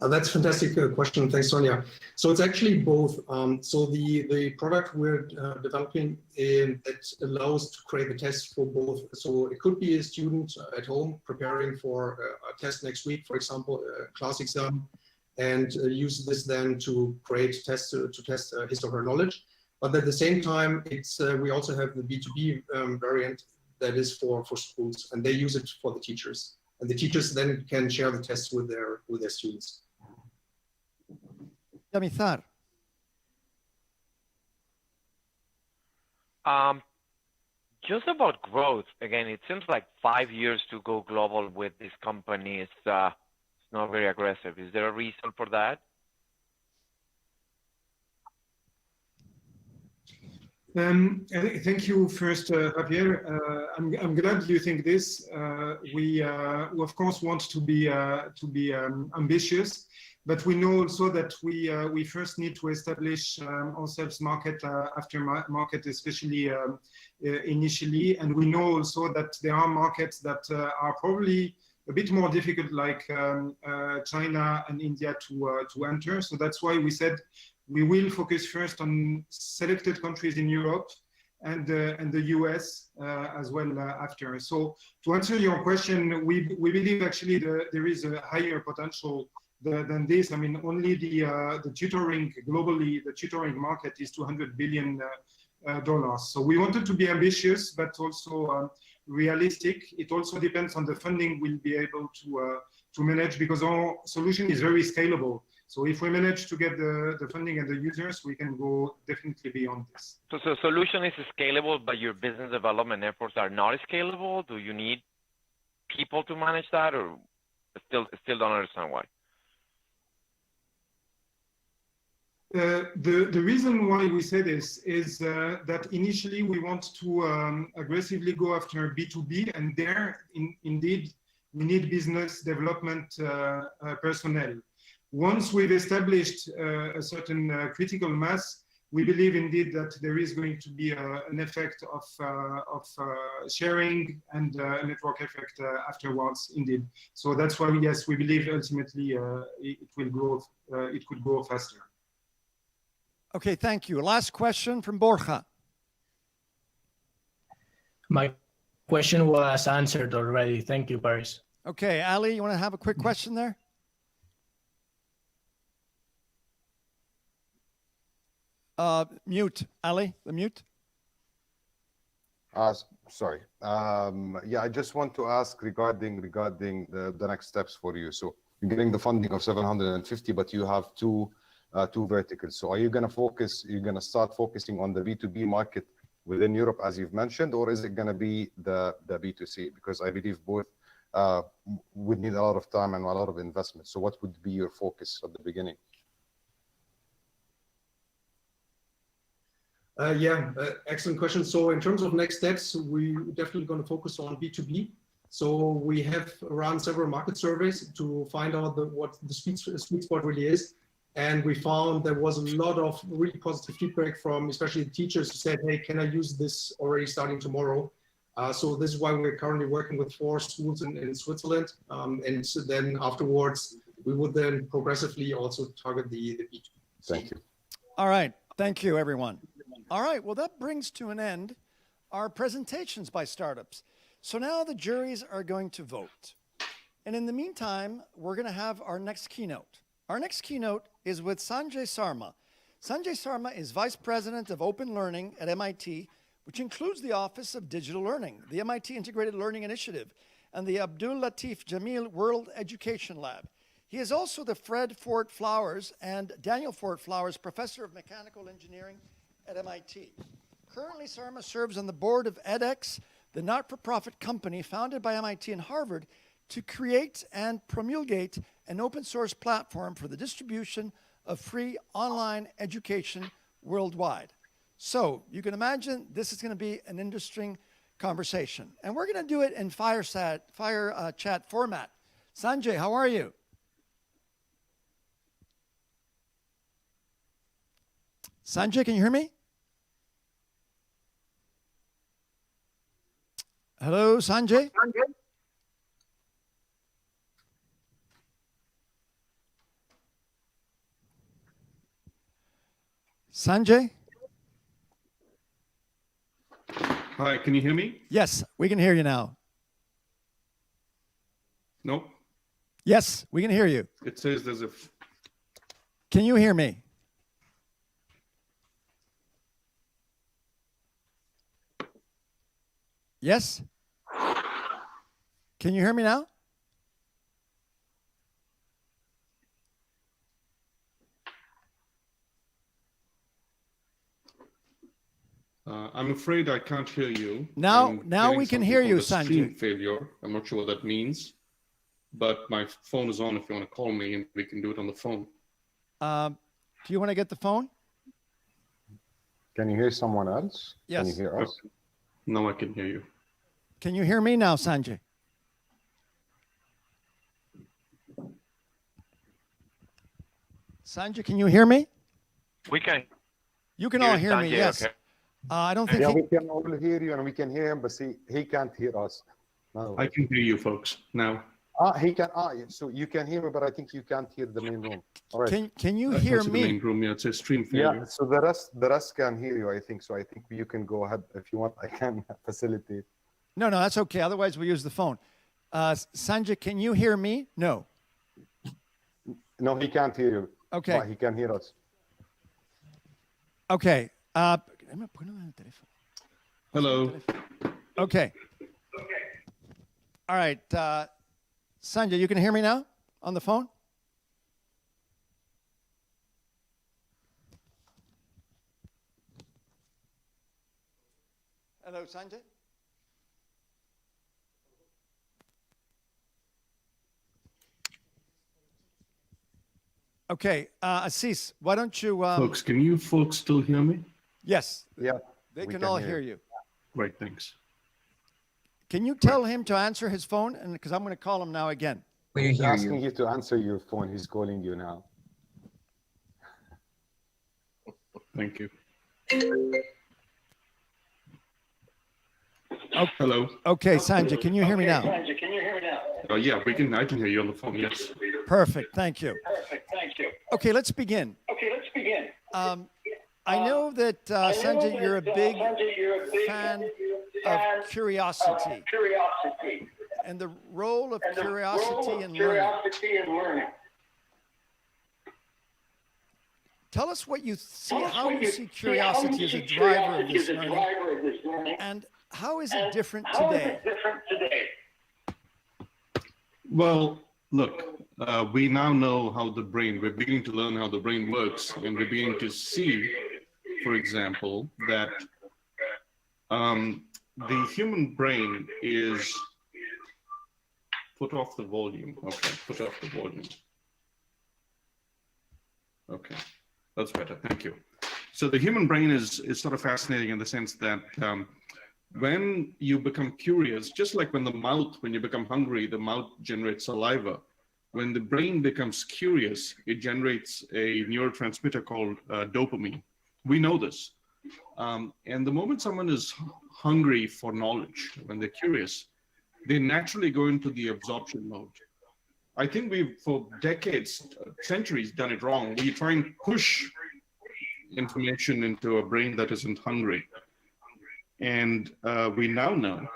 That's a fantastic question. Thanks, Sonia. So it's actually both. So the product we're developing that allows to create the test for both. So it could be a student at home preparing for a test next week, for example, a class exam, and use this then to create tests to test his or her knowledge. But at the same time, it's we also have the B2B variant that is for schools, and they use it for the teachers. And the teachers then can share the tests with their students. Yamithar. Just about growth, again, it seems like 5 years to go global with this company is not very aggressive. Is there a reason for that? Thank you first, Javier. I'm glad you think this. We of course want to be ambitious, but we know also that we first need to establish ourselves market after market, especially initially, and we know also that there are markets that are probably a bit more difficult, like China and India, to enter. So that's why we said we will focus first on selected countries in Europe and the US as well after. So to answer your question, we believe actually there is a higher potential than this. I mean, only the tutoring globally, the tutoring market is $200 billion. So we wanted to be ambitious, but also realistic. It also depends on the funding we'll be able to manage, because our solution is very scalable. So if we manage to get the funding and the users, we can go definitely beyond this. So solution is scalable, but your business development efforts are not scalable? Do you need people to manage that, or still don't understand why? The reason why we say this is that initially we want to aggressively go after B2B, and there indeed we need business development personnel. Once we've established a certain critical mass, we believe indeed that there is going to be an effect of sharing and a network effect afterwards, indeed. So that's why, yes, we believe ultimately it will grow, it could grow faster. Okay, thank you. Last question from Borja. My question was answered already. Thank you, Paris. Okay, Ali, you want to have a quick question there? Mute, Ali, the mute. Sorry. Yeah, I just want to ask regarding the next steps for you. So you're getting the funding of 750, but you have two verticals. So are you going to start focusing on the B2B market within Europe, as you've mentioned, or is it going to be the B2C? Because I believe both would need a lot of time and a lot of investment. So what would be your focus at the beginning? Excellent question. So in terms of next steps, we're definitely going to focus on B2B. So we have run several market surveys to find out what the sweet spot really is. And we found there was a lot of really positive feedback from especially the teachers who said, hey, can I use this already starting tomorrow? So this is why we're currently working with 4 schools in Switzerland. And so then afterwards, we would then progressively also target the B2B. Thank you. All right. Thank you, everyone. All right. Well, that brings to an end our presentations by startups. So now the juries are going to vote. And in the meantime, we're going to have our next keynote. Our next keynote is with Sanjay Sarma. Sanjay Sarma is Vice President of Open Learning at MIT, which includes the Office of Digital Learning, the MIT Integrated Learning Initiative, and the Abdul Latif Jameel World Education Lab. He is also the Fred Fort Flowers and Daniel Fort Flowers Professor of Mechanical Engineering at MIT. Currently, Sarma serves on the board of edX, the not-for-profit company founded by MIT and Harvard to create and promulgate an open source platform for the distribution of free online education worldwide. So you can imagine this is going to be an interesting conversation. And we're going to do it in fire chat format. Sanjay, how are you? Sanjay, can you hear me? Hello, Sanjay? Sanjay? Hi, can you hear me? Yes, we can hear you now. No? Yes, we can hear you. It says there's a... Can you hear me? Yes? Can you hear me now? I'm afraid I can't hear you. Now I'm we getting can something hear called you, a stream Sanjay. failure. I'm not sure what that means, but my phone is on if you want to call me and we can do it on the phone. Do you want to get the phone? Can you hear someone else? Yes. Can you hear us? No, I can hear you. Can you hear me now, Sanjay? Sanjay, can you hear me? We can. You can all hear me, Sanjay, yes. okay. I don't think Yeah, he... we can all hear you and we can hear him, but see, he can't hear us. No. I can hear you folks now. He can. So you can hear me, but I think you can't hear the main room. All right. Can you I hear can't see the main me? room, yeah, it says stream failure. Yeah. So the rest can hear you, I think. So I think you can go ahead if you want. I can facilitate. No, that's okay. Otherwise, we'll use the phone. Sanjay, can you hear me? No. No, he can't hear you. Okay. But he can hear us. Okay. Hello. Okay. All right. Sanjay, you can hear me now on the phone? Hello, Sanjay? Okay, Assis, why don't you... Folks, can you folks still hear me? Yes. Yeah. They can all hear you. Great, thanks. Can you tell him to answer his phone? And because I'm going to call him now again. He's asking you to answer your phone. He's calling you now. Thank you. Okay. Hello. Okay, Sanjay, can you hear me now? Sanjay, can you hear me now? Yeah, I can hear you on the phone, yes. Perfect, thank you. Perfect, thank you. Okay, let's begin. I know that, Sanjay, you're a big fan of curiosity and the role of curiosity in learning. Tell us what you see, how you see curiosity as a driver of this learning, and how is it different today? Well, look, we now know how we're beginning to learn how the brain works, and we're beginning to see, for example, that the human brain is, put off the volume. Okay, put off the volume. Okay, that's better, thank you. So the human brain is sort of fascinating in the sense that when you become curious, just like when you become hungry, the mouth generates saliva. When the brain becomes curious, it generates a neurotransmitter called dopamine. We know this. And the moment someone is hungry for knowledge, when they're curious, they naturally go into the absorption mode. I think we've, for decades, centuries, done it wrong. We try and push information into a brain that isn't hungry. And we now know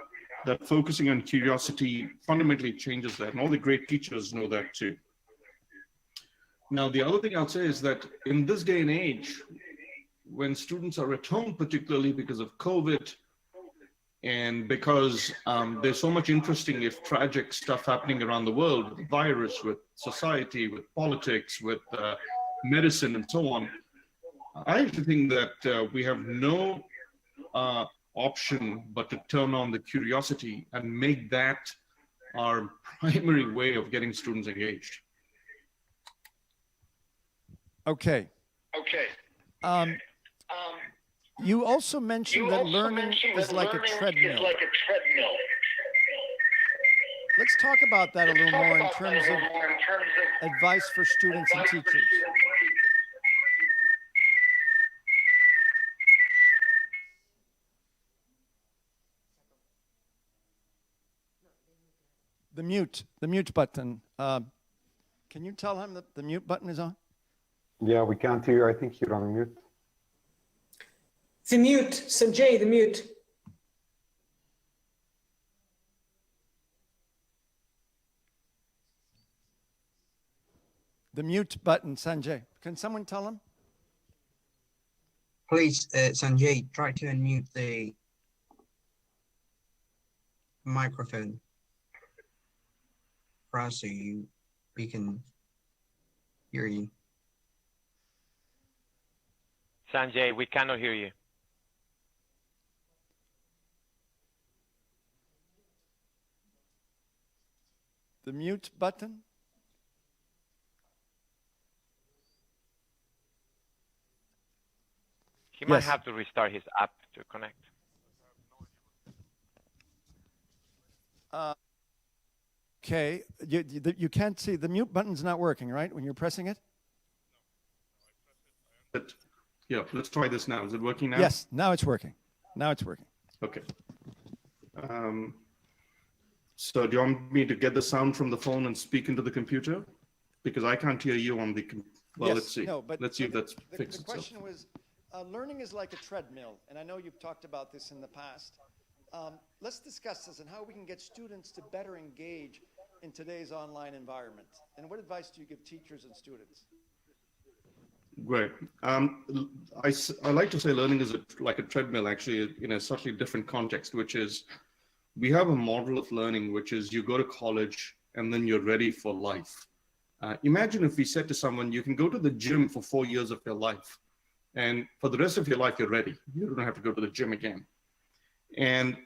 that focusing on curiosity fundamentally changes that. And all the great teachers know that too. Now, the other thing I'll say is that in this day and age, when students are at home, particularly because of COVID, and because there's so much interesting, if tragic stuff happening around the world, with the virus, with society, with politics, with medicine, and so on, I actually think that we have no option but to turn on the curiosity and make that our primary way of getting students engaged. Okay. You also mentioned that learning is like a treadmill. Let's talk about that a little more in terms of advice for students and teachers. The mute button. Can you tell him that the mute button is on? Yeah, we can't hear you. I think you're on mute. The mute, Sanjay, the mute. The mute button, Sanjay. Can someone tell him? Please, Sanjay, try to unmute the microphone for us so we can hear you. Sanjay, we cannot hear you. The mute button? He might have to restart his app to connect. Okay, you can't see, the mute button's not working, right, when you're pressing it? Yeah, let's try this now. Is it working now? Yes, now it's working. Now it's working. Okay. So do you want me to get the sound from the phone and speak into the computer? Because I can't hear you on the, well, Yes, let's see. no, but Let's see if that's the fixed itself. question was, learning is like a treadmill, and I know you've talked about this in the past. Let's discuss this and how we can get students to better engage in today's online environment. And what advice do you give teachers and students? Great. I like to say learning is like a treadmill, actually, in a slightly different context, which is we have a model of learning, which is you go to college and then you're ready for life. Imagine if we said to someone, you can go to the gym for 4 years of your life, and for the rest of your life, you're ready. You don't have to go to the gym again. And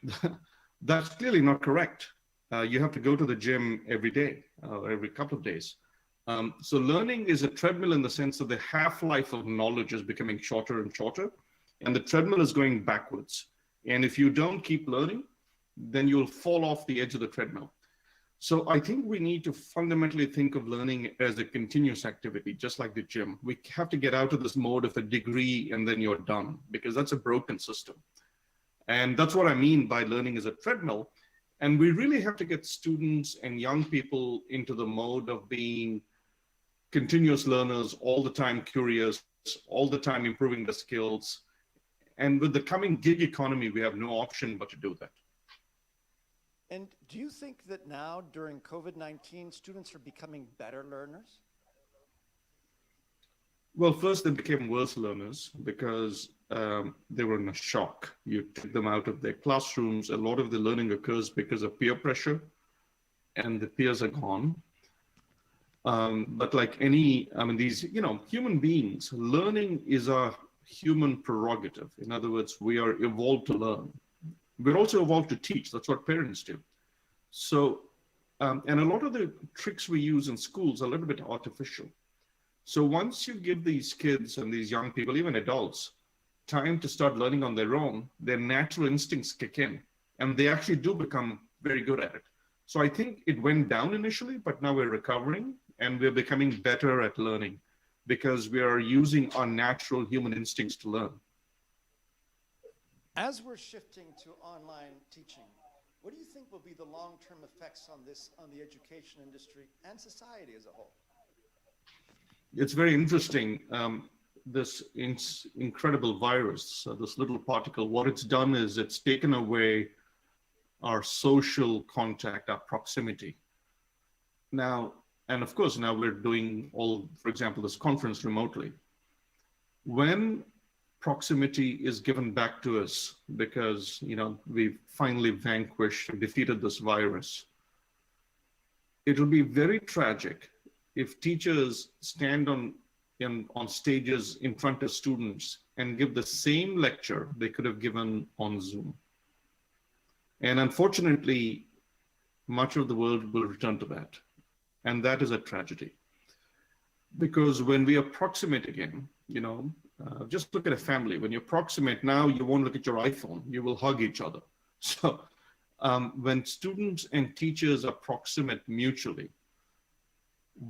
that's clearly not correct. You have to go to the gym every day, or every couple of days. So learning is a treadmill in the sense that the half-life of knowledge is becoming shorter and shorter, and the treadmill is going backwards. And if you don't keep learning, then you'll fall off the edge of the treadmill. So I think we need to fundamentally think of learning as a continuous activity, just like the gym. We have to get out of this mode of a degree and then you're done, because that's a broken system. And that's what I mean by learning as a treadmill. And we really have to get students and young people into the mode of being continuous learners, all the time curious, all the time improving the skills. And with the coming gig economy, we have no option but to do that. And do you think that now, during COVID-19, students are becoming better learners? Well, first they became worse learners because they were in a shock. You took them out of their classrooms. A lot of the learning occurs because of peer pressure, and the peers are gone. But like any, these, human beings, learning is a human prerogative. In other words, we are evolved to learn. We're also evolved to teach. That's what parents do. So, and a lot of the tricks we use in schools are a little bit artificial. So once you give these kids and these young people, even adults, time to start learning on their own, their natural instincts kick in, and they actually do become very good at it. So I think it went down initially, but now we're recovering and we're becoming better at learning because we are using our natural human instincts to learn. As we're shifting to online teaching, what do you think will be the long-term effects on this, on the education industry and society as a whole? It's very interesting. This incredible virus, this little particle, what it's done is it's taken away our social contact, our proximity. Now, and of course, now we're doing all, for example, this conference remotely. When proximity is given back to us because, we've finally vanquished and defeated this virus, it'll be very tragic if teachers stand on stages in front of students and give the same lecture they could have given on Zoom. And unfortunately, much of the world will return to that. And that is a tragedy. Because when we are proximate again, just look at a family. When you're proximate now, you won't look at your iPhone, you will hug each other. So when students and teachers are proximate mutually,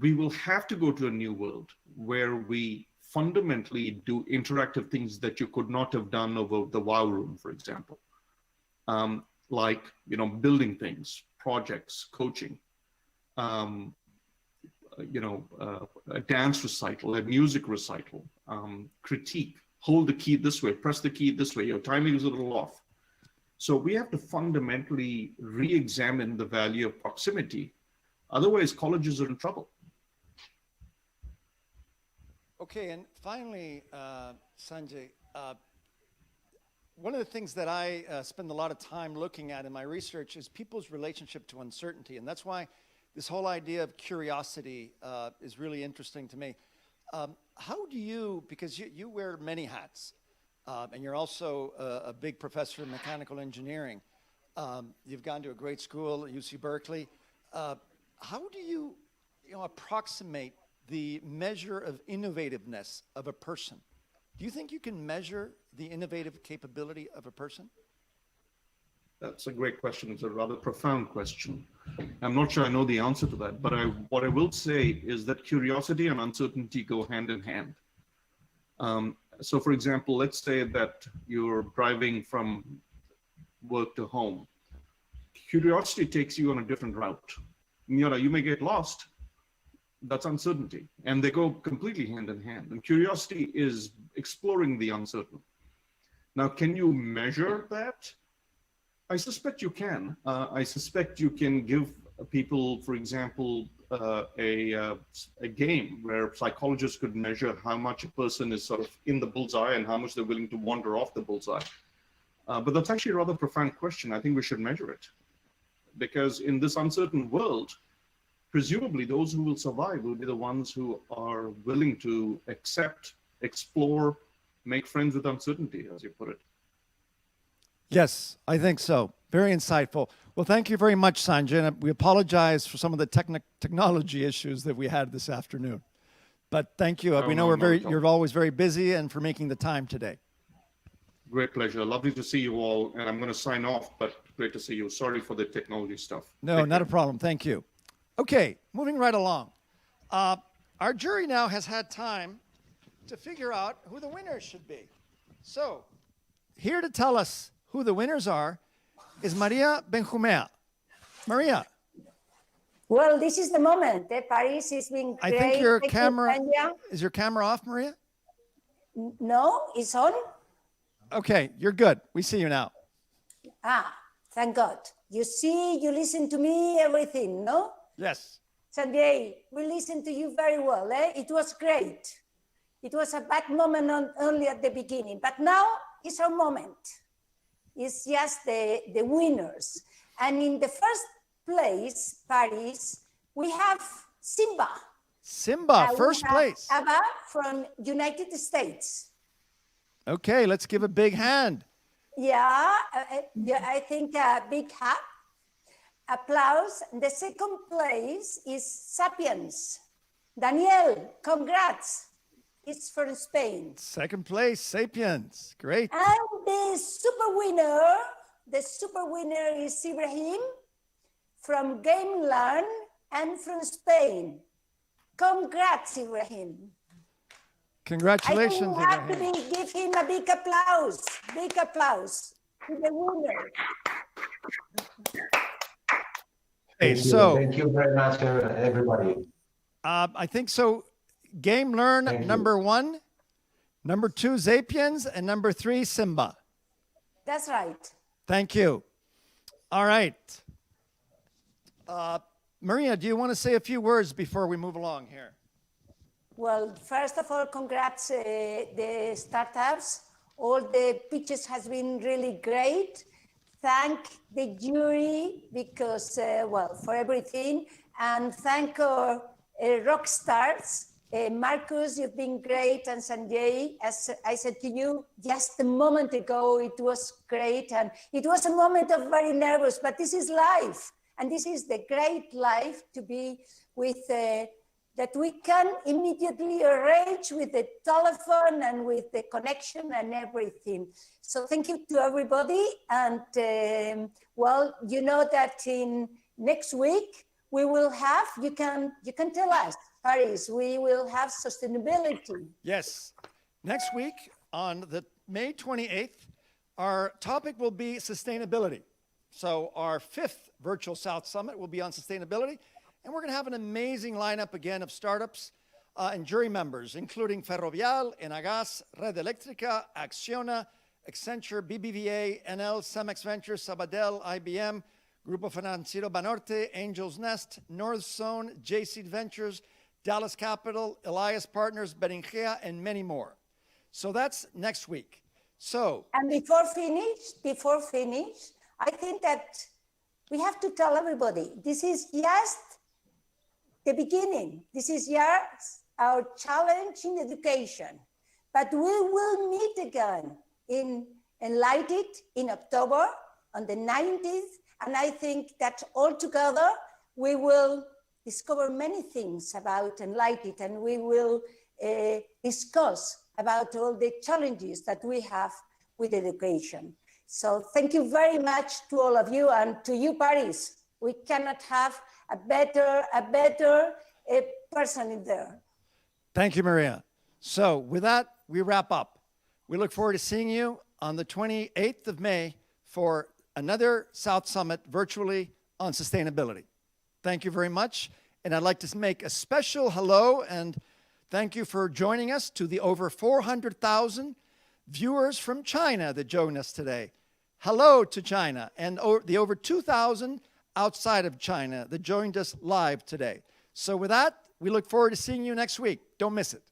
we will have to go to a new world where we fundamentally do interactive things that you could not have done over the WOW room, for example. Like, building things, projects, coaching, a dance recital, a music recital, critique, hold the key this way, press the key this way, your timing is a little off. So we have to fundamentally re-examine the value of proximity. Otherwise, colleges are in trouble. Okay, and finally, Sanjay, one of the things that I spend a lot of time looking at in my research is people's relationship to uncertainty. And that's why this whole idea of curiosity is really interesting to me. How do you, because you wear many hats, and you're also a big professor in mechanical engineering. You've gone to a great school at UC Berkeley. How do you, approximate the measure of innovativeness of a person? Do you think you can measure the innovative capability of a person? That's a great question. It's a rather profound question. I'm not sure I know the answer to that, but what I will say is that curiosity and uncertainty go hand in hand. So for example, let's say that you're driving from work to home. Curiosity takes you on a different route. You may get lost. That's uncertainty. And they go completely hand in hand. And curiosity is exploring the uncertain. Now, can you measure that? I suspect you can. I suspect you can give people, for example, a game where psychologists could measure how much a person is sort of in the bullseye and how much they're willing to wander off the bullseye. But that's actually a rather profound question. I think we should measure it. Because in this uncertain world, presumably those who will survive will be the ones who are willing to accept, explore, make friends with uncertainty, as you put it. Yes, I think so. Very insightful. Well, thank you very much, Sanjay. We apologize for some of the technology issues that we had this afternoon. But thank you. We know you're always very busy, and for making the time today. Great pleasure. Lovely to see you all. And I'm going to sign off, but great to see you. Sorry for the technology stuff. No, not a problem. Thank you. Okay, moving right along. Our jury now has had time to figure out who the winners should be. So, here to tell us who the winners are is Maria Benjumea. Maria. Well, this is the moment. Paris is being great. I think your camera, is your camera off, Maria? No, it's on. Okay, you're good. We see you now. Thank God. You see, you listen to me, everything, no? Yes. Sanjay, we listened to you very well. It was great. It was a bad moment only at the beginning, but now it's our moment. It's just the winners. And in the first place, Paris, we have Simba. Simba, first place. Abba from United States. Okay, let's give a big hand. Yeah, I think a big hat. Applause. The second place is Sapiens. Daniel, congrats. It's from Spain. Second place, Sapiens. Great. And the super winner is Ibrahim from Game Learn and from Spain. Congrats, Ibrahim. Congratulations, I think we Ibrahim. have to give him a big applause. Big applause to the winner. Hey, so thank you very much, everybody. I think so. Game Learn, number 1, number 2, Sapiens, and number 3, Simba. That's right. Thank you. All right. Maria, do you want to say a few words before we move along here? Well, first of all, congrats the startups. All the pitches has been really great. Thank the jury because, well, for everything. And thank our rock stars. Marcus, you've been great. And Sanjay, as I said to you just a moment ago, it was great. And it was a moment of very nervous, but this is life. And this is the great life to be with that we can immediately arrange with the telephone and with the connection and everything. So thank you to everybody. And well, you know that in next week, we will have, you can tell us, Paris, we will have sustainability. Yes. Next week on the May 28th, our topic will be sustainability. So our 5th virtual South Summit will be on sustainability. And we're going to have an amazing lineup again of startups and jury members, including Ferrovial, Enagas, Red Eléctrica, Acciona, Accenture, BBVA, NL, Cemex Ventures, Sabadell, IBM, Grupo Financiero Banorte, Angels Nest, North Zone, J-Seed Ventures, Dallas Capital, Elias Partners, Beringhea, and many more. So that's next week. So. And before finish, I think that we have to tell everybody, this is just the beginning. This is just our challenge in education. But we will meet again in Enlightened in October on the 19th. And I think that all together, we will discover many things about Enlightened, and we will discuss about all the challenges that we have with education. So thank you very much to all of you, and to you, Paris. We cannot have a better person in there. Thank you, Maria. So with that, we wrap up. We look forward to seeing you on the 28th of May for another South Summit virtually on sustainability. Thank you very much. And I'd like to make a special hello and thank you for joining us to the over 400,000 viewers from China that joined us today. Hello to China, and the over 2,000 outside of China that joined us live today. So with that, we look forward to seeing you next week. Don't miss it.